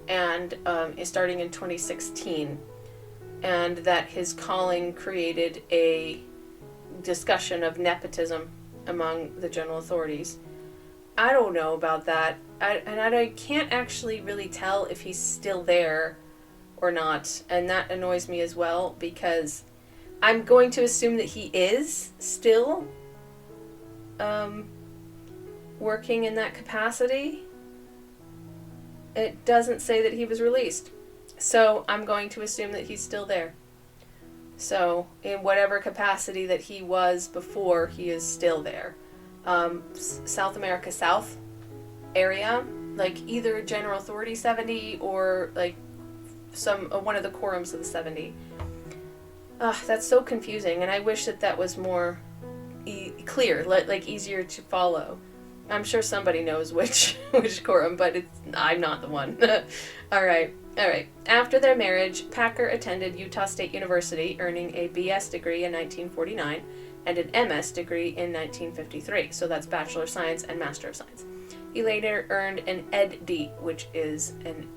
and starting in 2016. And that his calling created a discussion of nepotism among the general authorities. I don't know about that. I can't actually really tell if he's still there or not. And that annoys me as well, because I'm going to assume that he is still working in that capacity. It doesn't say that he was released. So I'm going to assume that he's still there. So in whatever capacity that he was before, he is still there. South America South area, either General Authority 70 or one of the quorums of the 70. That's so confusing, and I wish that was more clear, easier to follow. I'm sure somebody knows which quorum, but I'm not the one. All right. After their marriage, Packer attended Utah State University, earning a BS degree in 1949 and an MS degree in 1953. So that's Bachelor of Science and Master of Science. He later earned an Ed.D., which is an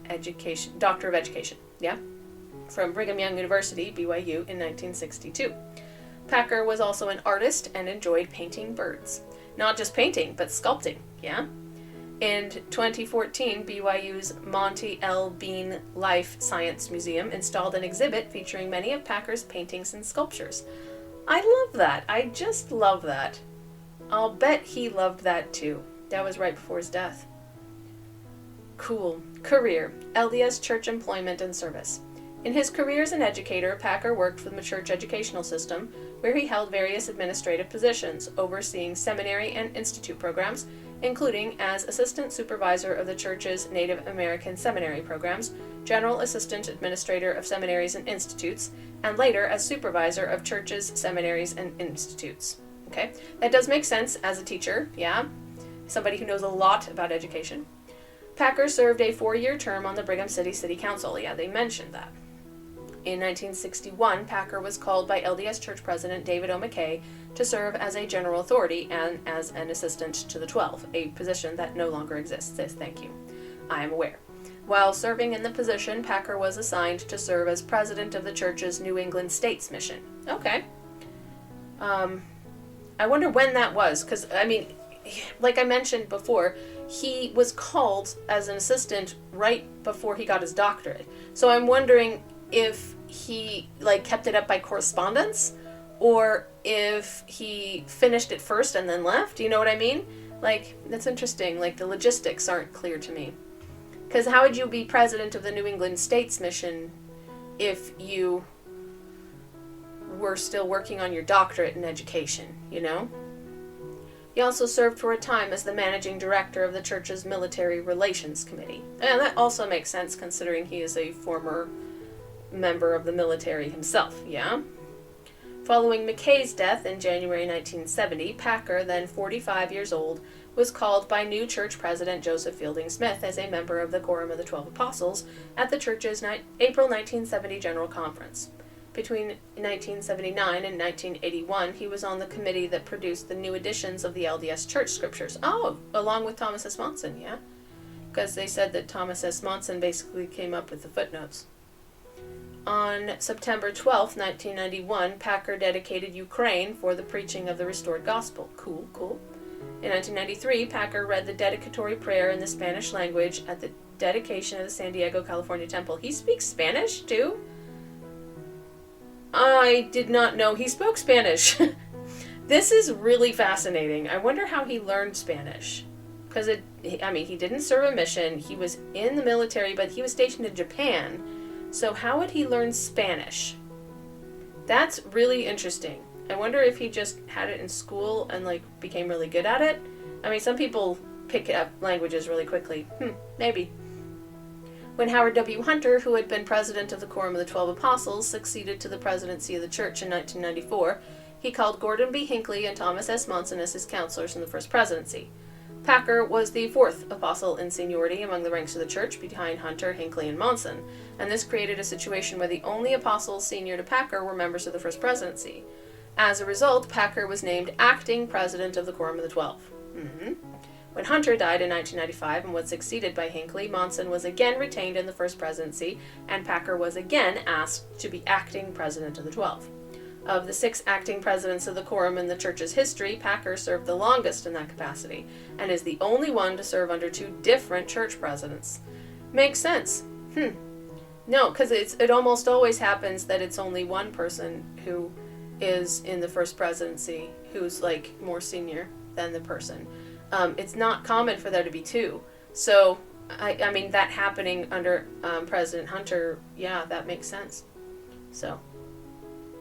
Doctor of Education, from Brigham Young University, BYU, in 1962. Packer was also an artist and enjoyed painting birds. Not just painting, but sculpting, In 2014, BYU's Monty L. Bean Life Science Museum installed an exhibit featuring many of Packer's paintings and sculptures. I love that. I just love that. I'll bet he loved that too. That was right before his death. Cool. Career: LDS Church Employment and Service. In his career as an educator, Packer worked for the church educational system, where he held various administrative positions, overseeing seminary and institute programs, including as Assistant Supervisor of the Church's Native American Seminary programs, General Assistant Administrator of Seminaries and Institutes, and later as Supervisor of Churches, Seminaries, and Institutes. Okay, that does make sense as a teacher, somebody who knows a lot about education. Packer served a 4-year term on the Brigham City Council. They mentioned that. In 1961, Packer was called by LDS Church President David O. McKay to serve as a general authority and as an assistant to the 12, a position that no longer exists. Thank you. I am aware. While serving in the position, Packer was assigned to serve as president of the church's New England States Mission. Okay. I wonder when that was, because, like I mentioned before, he was called as an assistant right before he got his doctorate. So I'm wondering if he kept it up by correspondence, or if he finished it first and then left. You know what I mean? That's interesting. The logistics aren't clear to me. Because how would you be president of the New England States Mission if you were still working on your doctorate in education, He also served for a time as the managing director of the church's Military Relations Committee. And that also makes sense considering he is a former member of the military himself, yeah? Following McKay's death in January 1970, Packer, then 45 years old, was called by new church president Joseph Fielding Smith as a member of the Quorum of the 12 Apostles at the church's April 1970 General Conference. Between 1979 and 1981, he was on the committee that produced the new editions of the LDS Church Scriptures. Oh, along with Thomas S. Monson, yeah? Because they said that Thomas S. Monson basically came up with the footnotes. On September 12, 1991, Packer dedicated Ukraine for the preaching of the restored gospel. Cool, cool. In 1993, Packer read the dedicatory prayer in the Spanish language at the dedication of the San Diego, California temple. He speaks Spanish, too? I did not know he spoke Spanish. This is really fascinating. I wonder how he learned Spanish. Because, he didn't serve a mission. He was in the military, but he was stationed in Japan. So how would he learn Spanish? That's really interesting. I wonder if he just had it in school and, became really good at it. Some people pick up languages really quickly. Maybe. When Howard W. Hunter, who had been president of the Quorum of the 12 Apostles, succeeded to the presidency of the church in 1994, he called Gordon B. Hinckley and Thomas S. Monson as his counselors in the first presidency. Packer was the fourth apostle in seniority among the ranks of the church, behind Hunter, Hinckley, and Monson, and this created a situation where the only apostles senior to Packer were members of the first presidency. As a result, Packer was named acting president of the Quorum of the 12. When Hunter died in 1995 and was succeeded by Hinckley, Monson was again retained in the first presidency, and Packer was again asked to be acting president of the 12. Of the 6 acting presidents of the Quorum in the church's history, Packer served the longest in that capacity, and is the only one to serve under 2 different church presidents. Makes sense. No, because it almost always happens that it's only one person who is in the first presidency who's, more senior than the person. It's not common for there to be 2. So, that happening under President Hunter, yeah, that makes sense. So,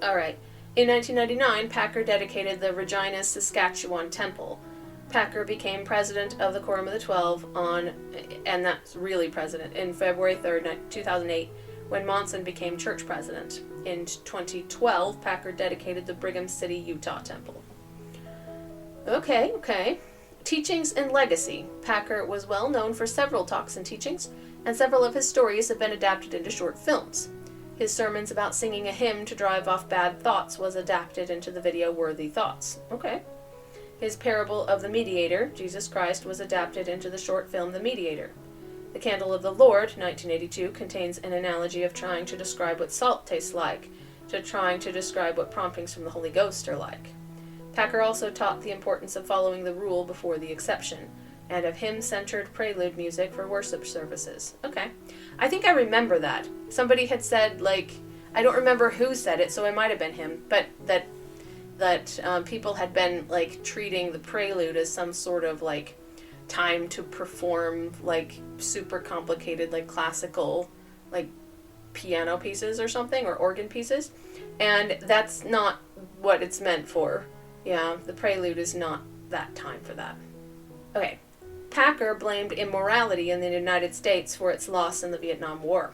alright. In 1999, Packer dedicated the Regina, Saskatchewan temple. Packer became president of the Quorum of the 12 and that's really president, in February 3rd, 2008, when Monson became church president. In 2012, Packer dedicated the Brigham City, Utah temple. Okay. Teachings and legacy. Packer was well known for several talks and teachings, and several of his stories have been adapted into short films. His sermons about singing a hymn to drive off bad thoughts was adapted into the video Worthy Thoughts. Okay. His parable of the Mediator, Jesus Christ, was adapted into the short film The Mediator. The Candle of the Lord, 1982, contains an analogy of trying to describe what salt tastes like, to trying to describe what promptings from the Holy Ghost are like. Packer also taught the importance of following the rule before the exception, and of hymn-centered prelude music for worship services. Okay. I think I remember that. Somebody had said, I don't remember who said it, so it might have been him, but that people had been, treating the prelude as some sort of, time to perform, super complicated, classical, piano pieces or something, or organ pieces, and that's not what it's meant for. Yeah, the prelude is not that time for that. Okay. Packer blamed immorality in the United States for its loss in the Vietnam War.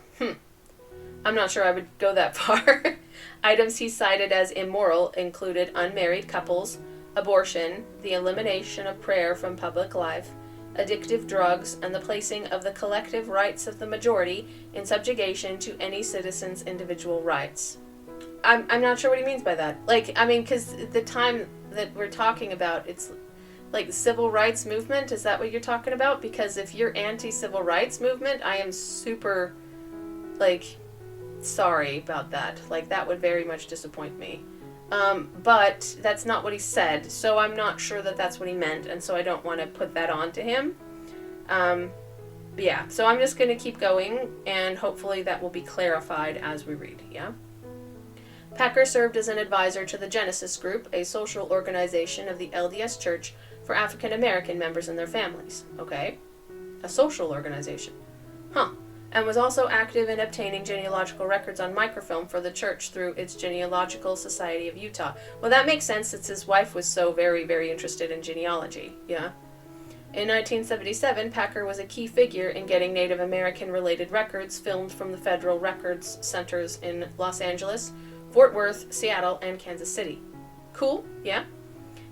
I'm not sure I would go that far. Items he cited as immoral included unmarried couples, abortion, the elimination of prayer from public life, addictive drugs, and the placing of the collective rights of the majority in subjugation to any citizen's individual rights. I'm not sure what he means by that. Because the time that we're talking about, it's the civil rights movement. Is that what you're talking about? Because if you're anti-civil rights movement, I am super, sorry about that. That would very much disappoint me. But that's not what he said, so I'm not sure that that's what he meant, and so I don't want to put that on to him. Yeah, so I'm just going to keep going, and hopefully that will be clarified as we read, yeah? Packer served as an advisor to the Genesis Group, a social organization of the LDS Church for African American members and their families. Okay. A social organization. and was also active in obtaining genealogical records on microfilm for the church through its Genealogical Society of Utah. Well, that makes sense since his wife was so very, very interested in genealogy, yeah? In 1977, Packer was a key figure in getting Native American-related records filmed from the federal records centers in Los Angeles, Fort Worth, Seattle, and Kansas City. Cool, yeah?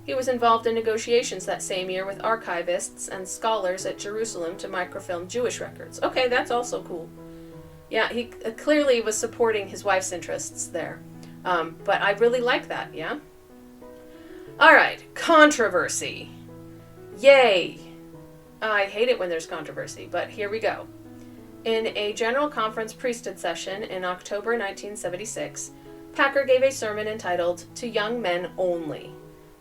He was involved in negotiations that same year with archivists and scholars at Jerusalem to microfilm Jewish records. Okay, that's also cool. Yeah, he clearly was supporting his wife's interests there. But I really like that, yeah? Alright, controversy. Yay! I hate it when there's controversy, but here we go. In a General Conference priesthood session in October 1976, Packer gave a sermon entitled "To Young Men Only,"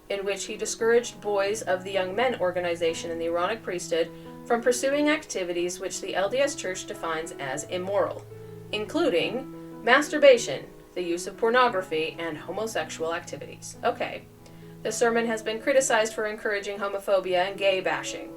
in which he discouraged boys of the Young Men organization in the Aaronic priesthood from pursuing activities which the LDS Church defines as immoral, including masturbation, the use of pornography, and homosexual activities. Okay. The sermon has been criticized for encouraging homophobia and gay bashing.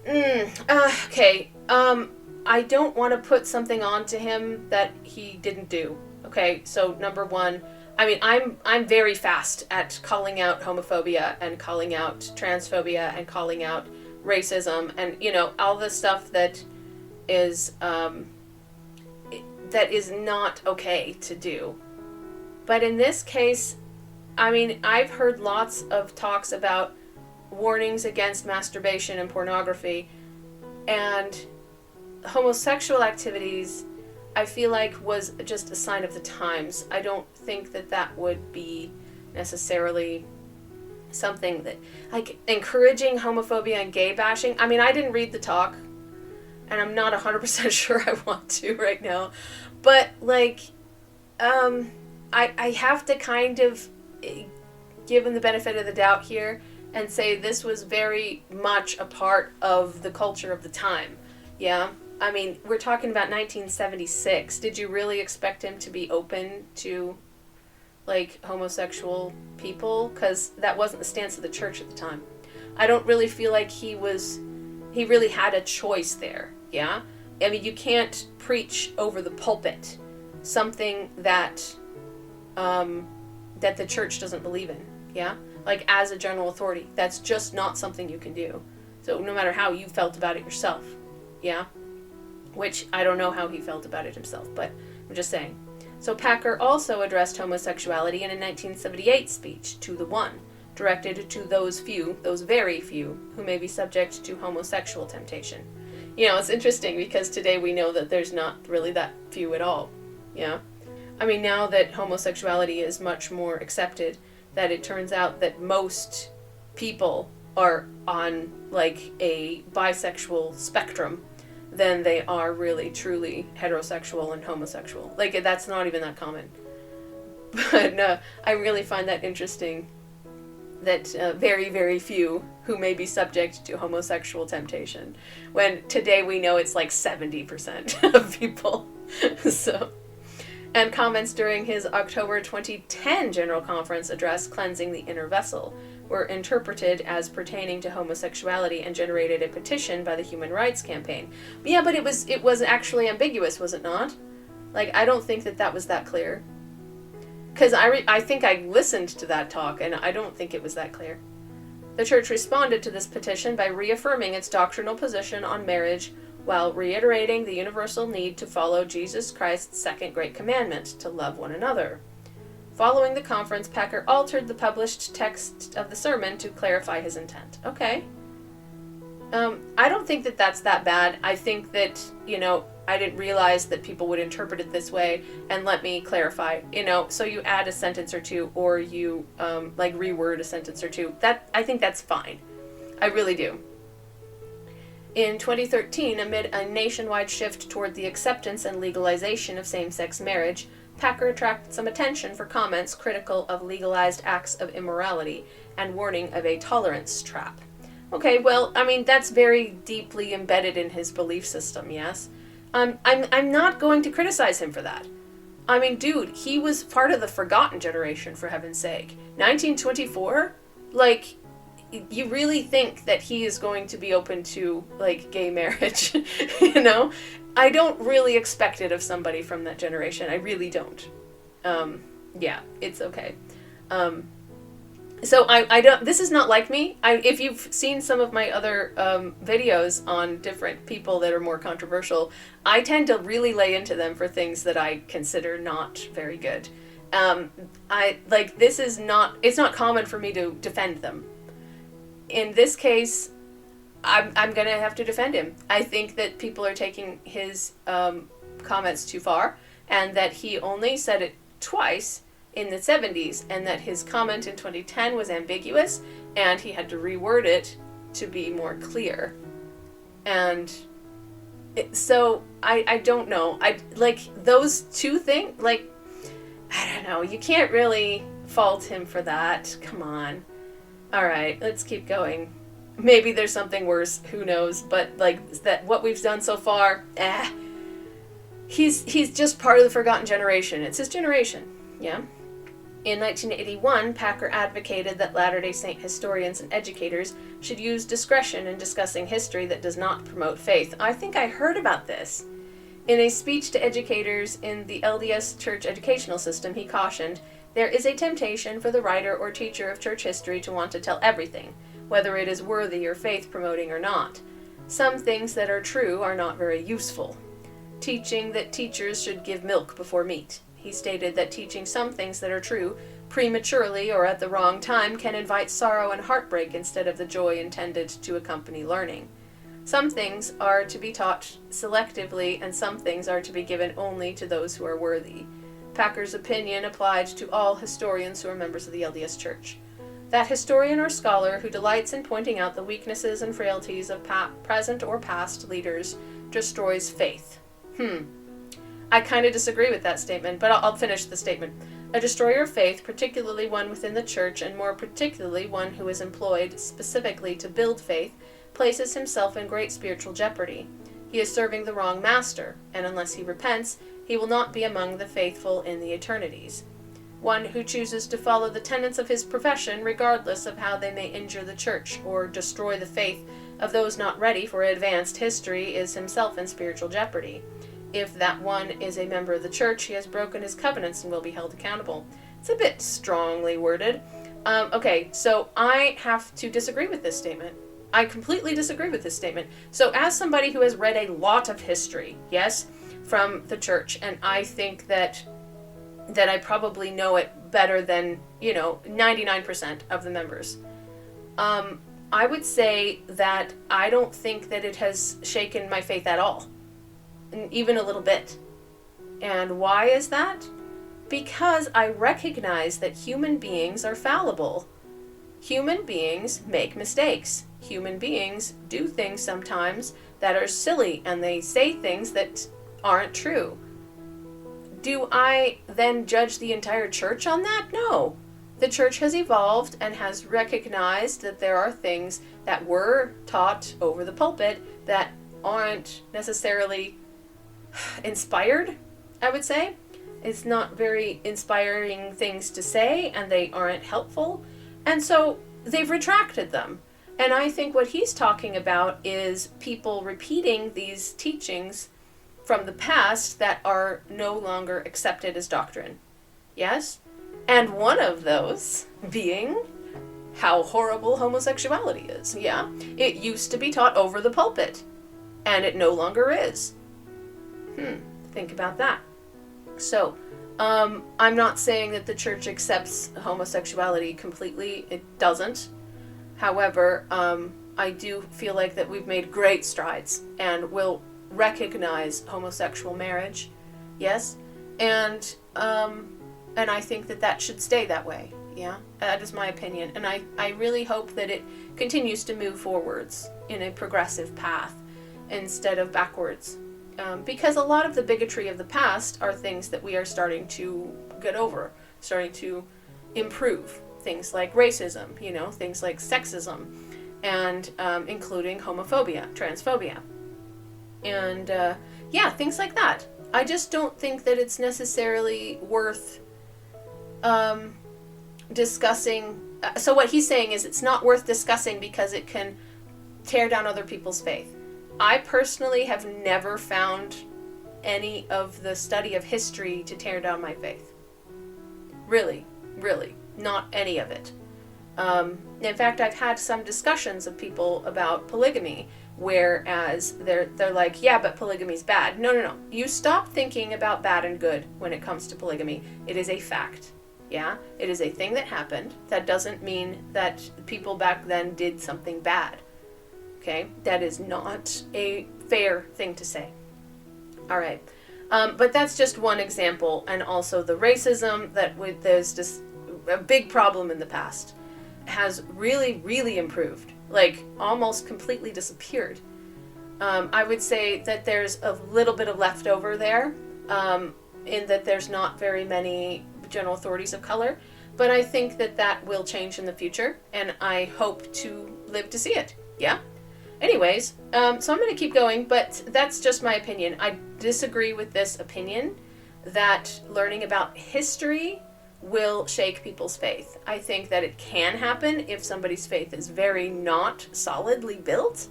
Okay. I don't want to put something onto him that he didn't do. Okay, so number one, I mean, I'm very fast at calling out homophobia and calling out transphobia and calling out racism and, you know, all the stuff that is not okay to do. But in this case, I mean, I've heard lots of talks about warnings against masturbation and pornography, and homosexual activities, I feel like, was just a sign of the times. I don't think that that would be necessarily something that, like, encouraging homophobia and gay bashing. I mean, I didn't read the talk, and I'm not 100% sure I want to right now, but, like, I have to kind of give him the benefit of the doubt here and say this was very much a part of the culture of the time, yeah? I mean, we're talking about 1976. Did you really expect him to be open to, like, homosexual people? Because that wasn't the stance of the church at the time. I don't really feel like he really had a choice there, yeah? I mean, you can't preach over the pulpit something that the church doesn't believe in, yeah? Like, as a general authority. That's just not something you can do. So no matter how you felt about it yourself, yeah? Which I don't know how he felt about it himself, but I'm just saying. So Packer also addressed homosexuality in a 1978 speech, To the One, directed to those few, those very few, who may be subject to homosexual temptation. You know, it's interesting because today we know that there's not really that few at all, yeah? I mean, now that homosexuality is much more accepted, that it turns out that most people are on, like, a bisexual spectrum than they are really, truly heterosexual and homosexual. Like, that's not even that common. But I really find that interesting that very, very few who may be subject to homosexual temptation, when today we know it's like 70% of people. So, and comments during his October 2010 General Conference address, Cleansing the Inner Vessel, were interpreted as pertaining to homosexuality and generated a petition by the Human Rights Campaign. Yeah, but it was actually ambiguous, was it not? Like, I don't think that was that clear. Because I think I listened to that talk, and I don't think it was that clear. The church responded to this petition by reaffirming its doctrinal position on marriage while reiterating the universal need to follow Jesus Christ's second great commandment, to love one another. Following the conference, Packer altered the published text of the sermon to clarify his intent. Okay. I don't think that that's that bad. I think that, you know, I didn't realize that people would interpret it this way, and let me clarify, you know, so you add a sentence or two, or you, like, reword a sentence or two. I think that's fine. I really do. In 2013, amid a nationwide shift toward the acceptance and legalization of same-sex marriage, Packer attracted some attention for comments critical of legalized acts of immorality and warning of a tolerance trap. Okay, well, I mean, that's very deeply embedded in his belief system, yes? I'm not going to criticize him for that. I mean, dude, he was part of the forgotten generation, for heaven's sake. 1924? Like, you really think that he is going to be open to, like, gay marriage, you know? I don't really expect it of somebody from that generation. I really don't. Yeah, it's okay. So I don't, this is not like me. If you've seen some of my other videos on different people that are more controversial, I tend to really lay into them for things that I consider not very good. This is not, it's not common for me to defend them. In this case, I'm going to have to defend him. I think that people are taking his comments too far, and that he only said it twice in the 70s, and that his comment in 2010 was ambiguous, and he had to reword it to be more clear. And so I don't know. Those two things, I don't know. You can't really fault him for that. Come on. All right, let's keep going. Maybe there's something worse. Who knows? But that, what we've done so far, he's just part of the forgotten generation. It's his generation. Yeah. In 1981, Packer advocated that Latter-day Saint historians and educators should use discretion in discussing history that does not promote faith. I think I heard about this. In a speech to educators in the LDS church educational system, he cautioned, "There is a temptation for the writer or teacher of church history to want to tell everything, whether it is worthy or faith-promoting or not. Some things that are true are not very useful. Teaching that teachers should give milk before meat." He stated that teaching some things that are true prematurely or at the wrong time can invite sorrow and heartbreak instead of the joy intended to accompany learning. Some things are to be taught selectively, and some things are to be given only to those who are worthy. Packer's opinion applied to all historians who are members of the LDS Church. That historian or scholar who delights in pointing out the weaknesses and frailties of present or past leaders destroys faith. I kind of disagree with that statement, but I'll finish the statement. A destroyer of faith, particularly one within the church, and more particularly one who is employed specifically to build faith, places himself in great spiritual jeopardy. He is serving the wrong master, and unless he repents, he will not be among the faithful in the eternities. One who chooses to follow the tenets of his profession, regardless of how they may injure the church or destroy the faith of those not ready for advanced history, is himself in spiritual jeopardy. If that one is a member of the church, he has broken his covenants and will be held accountable. It's a bit strongly worded. Okay, so I have to disagree with this statement. I completely disagree with this statement. So as somebody who has read a lot of history, yes, from the church, and I think that I probably know it better than, 99% of the members, I would say that I don't think that it has shaken my faith at all. Even a little bit. And why is that? Because I recognize that human beings are fallible. Human beings make mistakes. Human beings do things sometimes that are silly, and they say things that aren't true. Do I then judge the entire church on that? No. The church has evolved and has recognized that there are things that were taught over the pulpit that aren't necessarily inspired, I would say. It's not very inspiring things to say, and they aren't helpful. And so they've retracted them. And I think what he's talking about is people repeating these teachings from the past that are no longer accepted as doctrine. Yes? And one of those being how horrible homosexuality is. Yeah? It used to be taught over the pulpit, and it no longer is. Think about that. So, I'm not saying that the church accepts homosexuality completely. It doesn't. However, I do feel like that we've made great strides and will recognize homosexual marriage. Yes? And I think that should stay that way. Yeah? That is my opinion. And I really hope that it continues to move forwards in a progressive path instead of backwards. Because a lot of the bigotry of the past are things that we are starting to get over, starting to improve. Things like racism, things like sexism, and including homophobia, transphobia. And things like that. I just don't think that it's necessarily worth discussing. So what he's saying is it's not worth discussing because it can tear down other people's faith. I personally have never found any of the study of history to tear down my faith. Really, really, not any of it. In fact, I've had some discussions of people about polygamy, whereas they're like, yeah, but polygamy's bad. No. You stop thinking about bad and good when it comes to polygamy. It is a fact. Yeah? It is a thing that happened. That doesn't mean that people back then did something bad. Okay? That is not a fair thing to say. All right. But that's just one example. And also the racism there's just a big problem in the past has really, really improved. Like, almost completely disappeared. I would say that there's a little bit of leftover there, in that there's not very many general authorities of color, but I think that will change in the future, and I hope to live to see it. Yeah? Anyways, so I'm going to keep going, but that's just my opinion. I disagree with this opinion that learning about history will shake people's faith. I think that it can happen if somebody's faith is very not solidly built,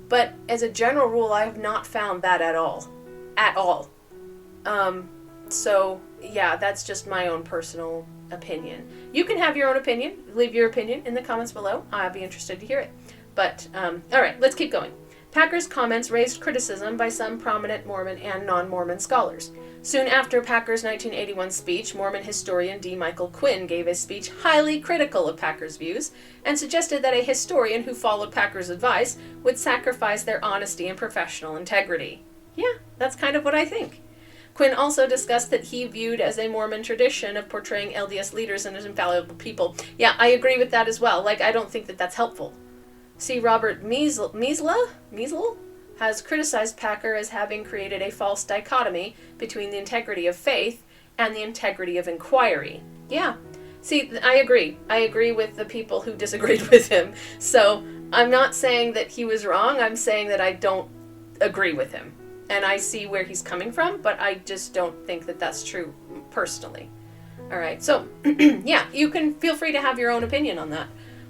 but as a general rule, I have not found that at all. At all. So, yeah, that's just my own personal opinion. You can have your own opinion. Leave your opinion in the comments below. I'd be interested to hear it. But, all right, let's keep going. Packer's comments raised criticism by some prominent Mormon and non-Mormon scholars. Soon after Packer's 1981 speech, Mormon historian D. Michael Quinn gave a speech highly critical of Packer's views and suggested that a historian who followed Packer's advice would sacrifice their honesty and professional integrity. Yeah, that's kind of what I think. Quinn also discussed that he viewed as a Mormon tradition of portraying LDS leaders as infallible people. Yeah, I agree with that as well. Like, I don't think that that's helpful. See, Robert Meisel has criticized Packer as having created a false dichotomy between the integrity of faith and the integrity of inquiry. Yeah. See, I agree. I agree with the people who disagreed with him. So I'm not saying that he was wrong. I'm saying that I don't agree with him. And I see where he's coming from, but I just don't think that that's true personally. All right. So, yeah, you can feel free to have your own opinion on that,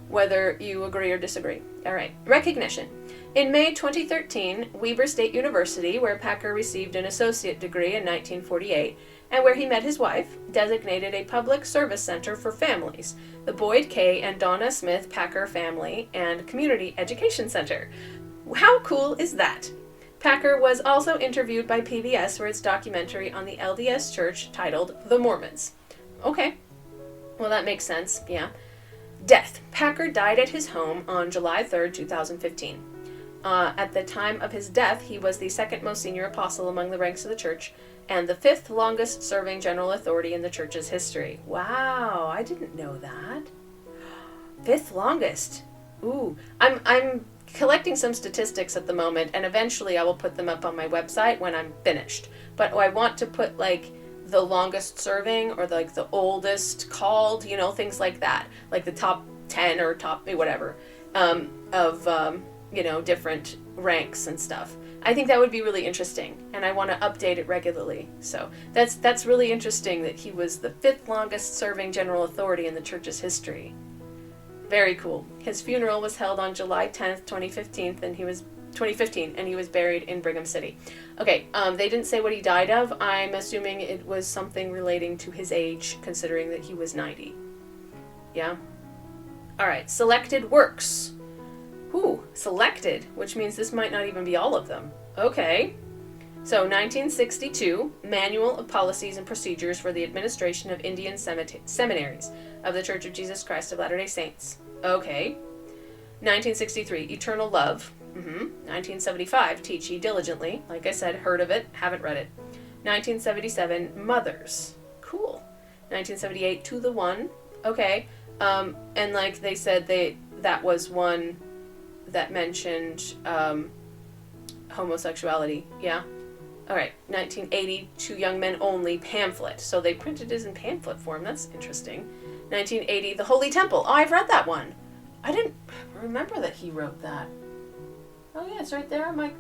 whether you agree or disagree. All right. Recognition. In May 2013, Weber State University, where Packer received an associate degree in 1948, and where he met his wife, designated a public service center for families, the Boyd K. and Donna Smith Packer Family and Community Education Center. How cool is that? Packer was also interviewed by PBS for its documentary on the LDS Church titled The Mormons. Okay. Well, that makes sense, yeah. Death. Packer died at his home on July 3rd, 2015. At the time of his death, he was the second most senior apostle among the ranks of the church and the fifth longest serving general authority in the church's history. Wow, I didn't know that. Fifth longest. Ooh, I'm collecting some statistics at the moment, and eventually I will put them up on my website when I'm finished. But I want to put like the longest serving or like the oldest called, you know, things like that, like the top 10 or top whatever of you know, different ranks and stuff. I think that would be really interesting, and I want to update it regularly. So that's really interesting that he was the fifth longest serving general authority in the church's history. Very cool. His funeral was held on July 10th, 2015, and he was buried in Brigham City. Okay, they didn't say what he died of. I'm assuming it was something relating to his age, considering that he was 90. Yeah? All right, selected works. Ooh, selected, which means this might not even be all of them. Okay. So, 1962, Manual of Policies and Procedures for the Administration of Indian Seminaries of the Church of Jesus Christ of Latter-day Saints. Okay. 1963, Eternal Love. 1975, Teach Ye Diligently. Like I said, heard of it, haven't read it. 1977, Mothers. Cool. 1978, To the One. Okay. And like they said, that was one that mentioned homosexuality. Yeah. All right. 1980, To Young Men Only pamphlet. So they printed it in pamphlet form. That's interesting. 1980, The Holy Temple. Oh, I've read that one. I didn't remember that he wrote that. Oh yeah, it's right there on my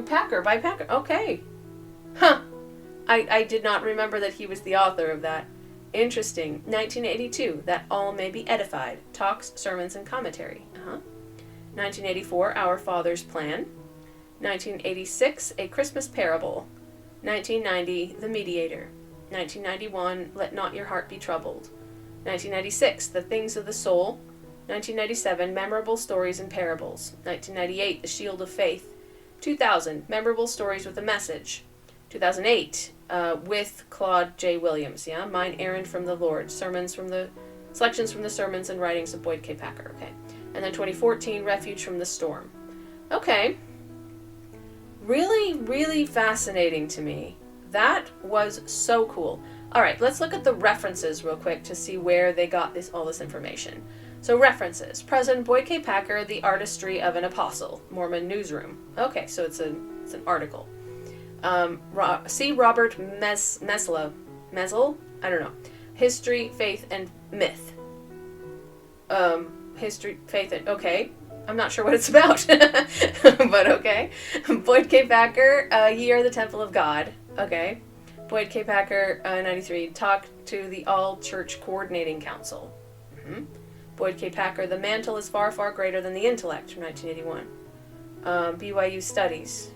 Packer, by Packer. Okay. Huh. I did not remember that he was the author of that. Interesting. 1982, That All May Be Edified. Talks, Sermons, and Commentary. 1984, Our Father's Plan. 1986, A Christmas Parable. 1990, The Mediator. 1991, Let Not Your Heart Be Troubled. 1996, The Things of the Soul. 1997, Memorable Stories and Parables. 1998, The Shield of Faith. 2000, Memorable Stories with a Message. 2008, with Claude J. Williams, yeah? Mine Errand from the Lord. Selections from the sermons and writings of Boyd K. Packer, okay. And then 2014, Refuge from the Storm. Okay. Really, really fascinating to me. That was so cool. All right, let's look at the references real quick to see where they got all this information. So references. President Boyd K. Packer, The Artistry of an Apostle. Mormon Newsroom. Okay, so it's an article. C. Robert Meszel? I don't know. History, Faith, and Myth. History, Faith, and... Okay. I'm not sure what it's about, but okay. Boyd K. Packer, Ye Are the Temple of God. Okay. Boyd K. Packer, 93, Talk to the All-Church Coordinating Council. Mm-hmm. Boyd K. Packer, The Mantle is Far, Far Greater Than the Intellect, from 1981. BYU Studies.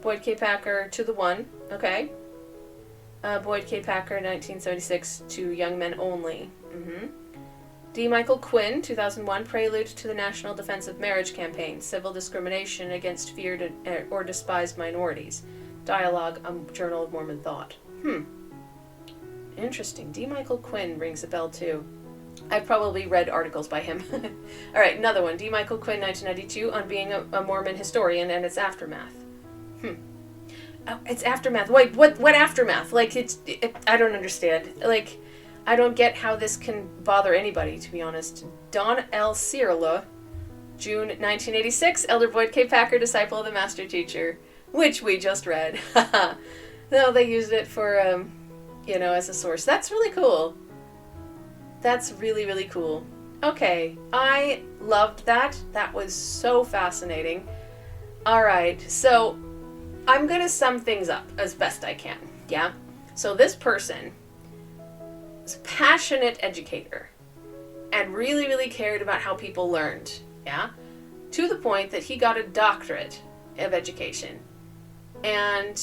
Boyd K. Packer, To the One. Okay. Boyd K. Packer, 1976, To Young Men Only. Mm-hmm. D. Michael Quinn, 2001, Prelude to the National Defensive Marriage Campaign, Civil Discrimination Against Feared or Despised Minorities. Dialogue, a Journal of Mormon Thought. Interesting. D. Michael Quinn rings a bell, too. I've probably read articles by him. All right, another one. D. Michael Quinn, 1992, On Being a Mormon Historian and Its Aftermath. Oh, it's aftermath. Wait, what aftermath? Like, I don't understand. Like... I don't get how this can bother anybody, to be honest. Don L. Searle, June 1986, Elder Boyd K. Packer, Disciple of the Master Teacher, which we just read. No, they used it for, as a source. That's really cool. That's really, really cool. Okay, I loved that. That was so fascinating. All right, so I'm going to sum things up as best I can, yeah? So this person... was a passionate educator and really, really cared about how people learned, yeah? To the point that he got a doctorate of education. And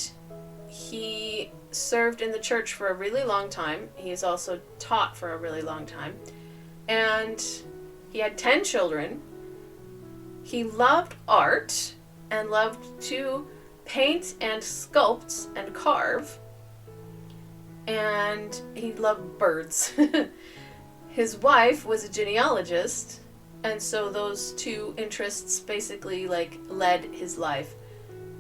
he served in the church for a really long time. He has also taught for a really long time. And he had 10 children. He loved art and loved to paint and sculpt and carve. And he loved birds. His wife was a genealogist, and so those two interests basically led his life.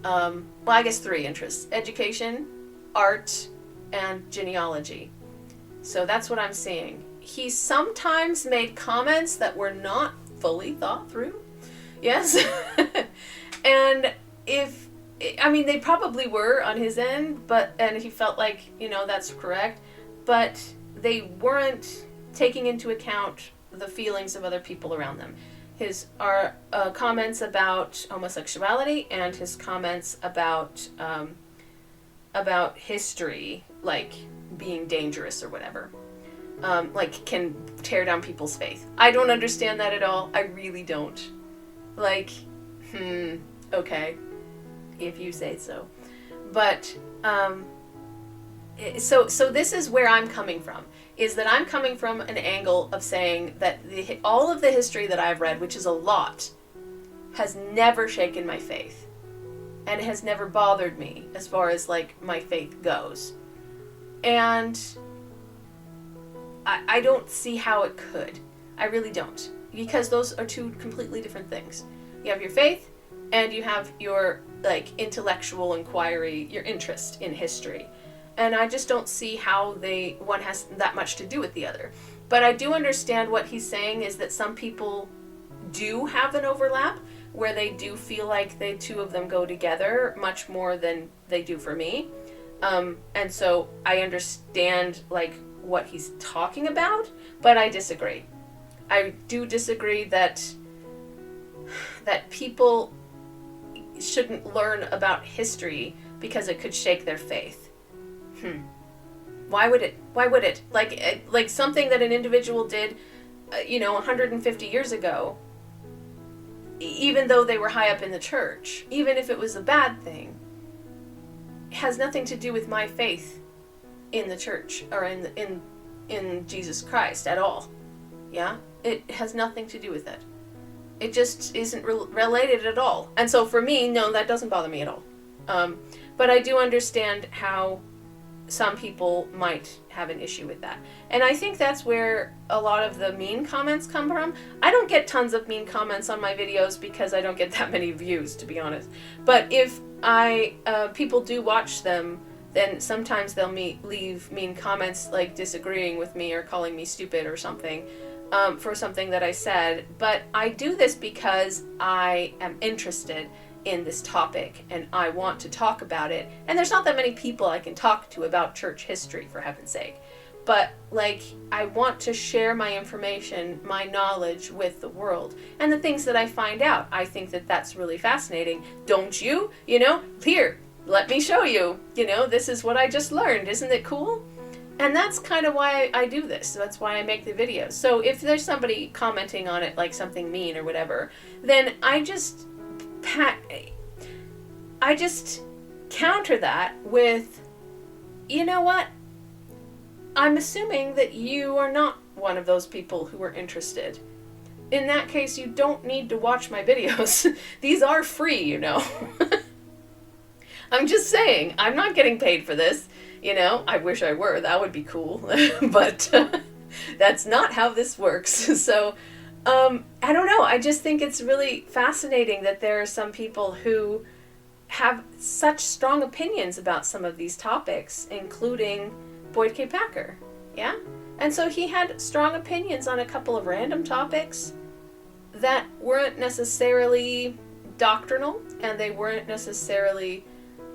I guess 3 interests: education, art, and genealogy. So that's what I'm seeing. He sometimes made comments that were not fully thought through. Yes. And they probably were on his end, and he felt like, that's correct, but they weren't taking into account the feelings of other people around them. His comments about homosexuality and his comments about history, being dangerous or whatever, can tear down people's faith. I don't understand that at all. I really don't. Okay. If you say so. But, so this is where I'm coming from, is that I'm coming from an angle of saying that all of the history that I've read, which is a lot, has never shaken my faith. And has never bothered me as far as, my faith goes. And I don't see how it could. I really don't. Because those are 2 completely different things. You have your faith, and you have your intellectual inquiry, your interest in history. And I just don't see how one has that much to do with the other. But I do understand what he's saying is that some people do have an overlap where they do feel like the 2 of them go together much more than they do for me. And so I understand what he's talking about, but I disagree. I do disagree that people shouldn't learn about history because it could shake their faith. Why would it? Like something that an individual did, 150 years ago, even though they were high up in the church, even if it was a bad thing, has nothing to do with my faith in the church or in Jesus Christ at all. Yeah? It has nothing to do with it. It just isn't related at all. And so for me, no, that doesn't bother me at all. But I do understand how some people might have an issue with that. And I think that's where a lot of the mean comments come from. I don't get tons of mean comments on my videos because I don't get that many views, to be honest. But if people do watch them, then sometimes they'll leave mean comments like disagreeing with me or calling me stupid or something for something that I said. But I do this because I am interested in this topic and I want to talk about it. And there's not that many people I can talk to about church history, for heaven's sake. But like, I want to share my information, my knowledge with the world and the things that I find out. I think that that's really fascinating. Don't you? You know, here, let me show you. You know, this is what I just learned. Isn't it cool? And that's kind of why I do this. That's why I make the videos. So if there's somebody commenting on it like something mean or whatever, then I just counter that with, you know what? I'm assuming that you are not one of those people who are interested. In that case, you don't need to watch my videos. These are free, you know. I'm just saying, I'm not getting paid for this. You know, I wish I were. That would be cool. But that's not how this works. So, I don't know. I just think it's really fascinating that there are some people who have such strong opinions about some of these topics, including Boyd K. Packer. Yeah? And so he had strong opinions on a couple of random topics that weren't necessarily doctrinal, and they weren't necessarily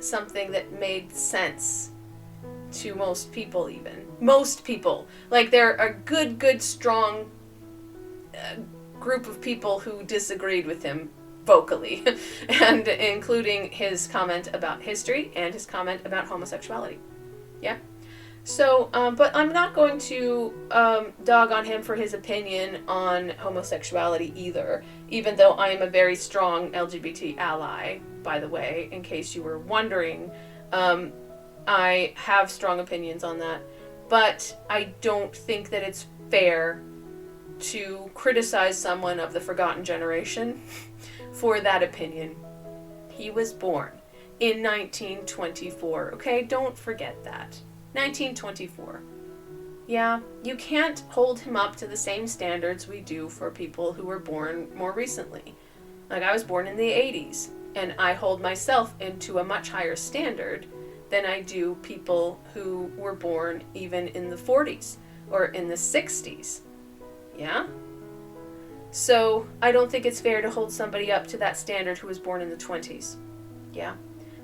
something that made sense to most people even. Most people. Like, they're a good, strong group of people who disagreed with him vocally, and including his comment about history and his comment about homosexuality. Yeah? So, but I'm not going to dog on him for his opinion on homosexuality either, even though I am a very strong LGBT ally, by the way, in case you were wondering. I have strong opinions on that, but I don't think that it's fair to criticize someone of the forgotten generation for that opinion. He was born in 1924, okay? Don't forget that. 1924. Yeah, you can't hold him up to the same standards we do for people who were born more recently. Like, I was born in the 80s, and I hold myself into a much higher standard than I do people who were born even in the 40s or in the 60s. Yeah? So I don't think it's fair to hold somebody up to that standard who was born in the 20s. Yeah?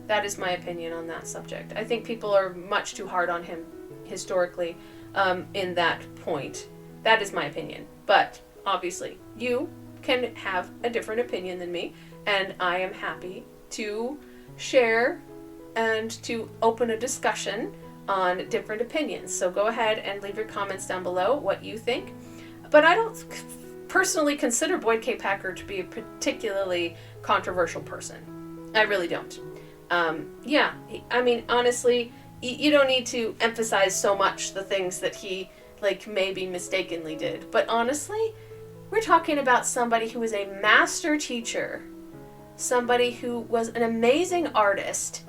That is my opinion on that subject. I think people are much too hard on him historically in that point. That is my opinion. But obviously, you can have a different opinion than me, and I am happy to share and to open a discussion on different opinions. So go ahead and leave your comments down below what you think. But I don't personally consider Boyd K. Packer to be a particularly controversial person. I really don't. Yeah, I mean, honestly, you don't need to emphasize so much the things that he, like, maybe mistakenly did. But honestly, we're talking about somebody who is a master teacher, somebody who was an amazing artist,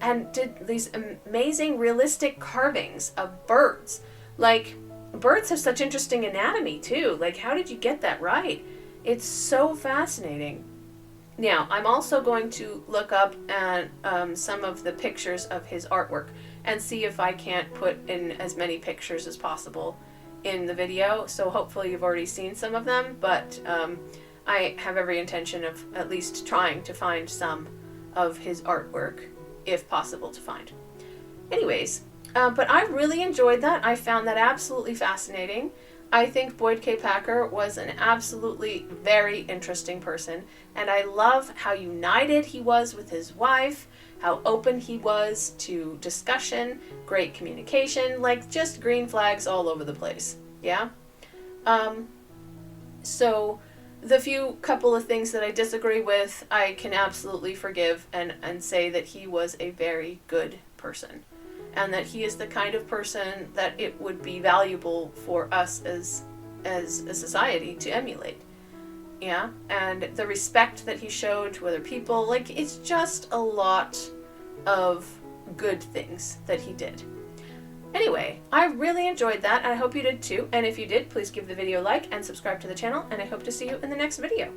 and did these amazing realistic carvings of birds. Like, birds have such interesting anatomy, too. Like, how did you get that right? It's so fascinating. Now, I'm also going to look up at some of the pictures of his artwork and see if I can't put in as many pictures as possible in the video. So hopefully you've already seen some of them, but I have every intention of at least trying to find some of his artwork, if possible to find. Anyways, but I really enjoyed that. I found that absolutely fascinating. I think Boyd K. Packer was an absolutely very interesting person, and I love how united he was with his wife, how open he was to discussion, great communication, like just green flags all over the place. Yeah? So the few couple of things that I disagree with, I can absolutely forgive and say that he was a very good person, and that he is the kind of person that it would be valuable for us as a society to emulate. Yeah, and the respect that he showed to other people, like, it's just a lot of good things that he did. Anyway, I really enjoyed that, and I hope you did too. And if you did, please give the video a like and subscribe to the channel, and I hope to see you in the next video.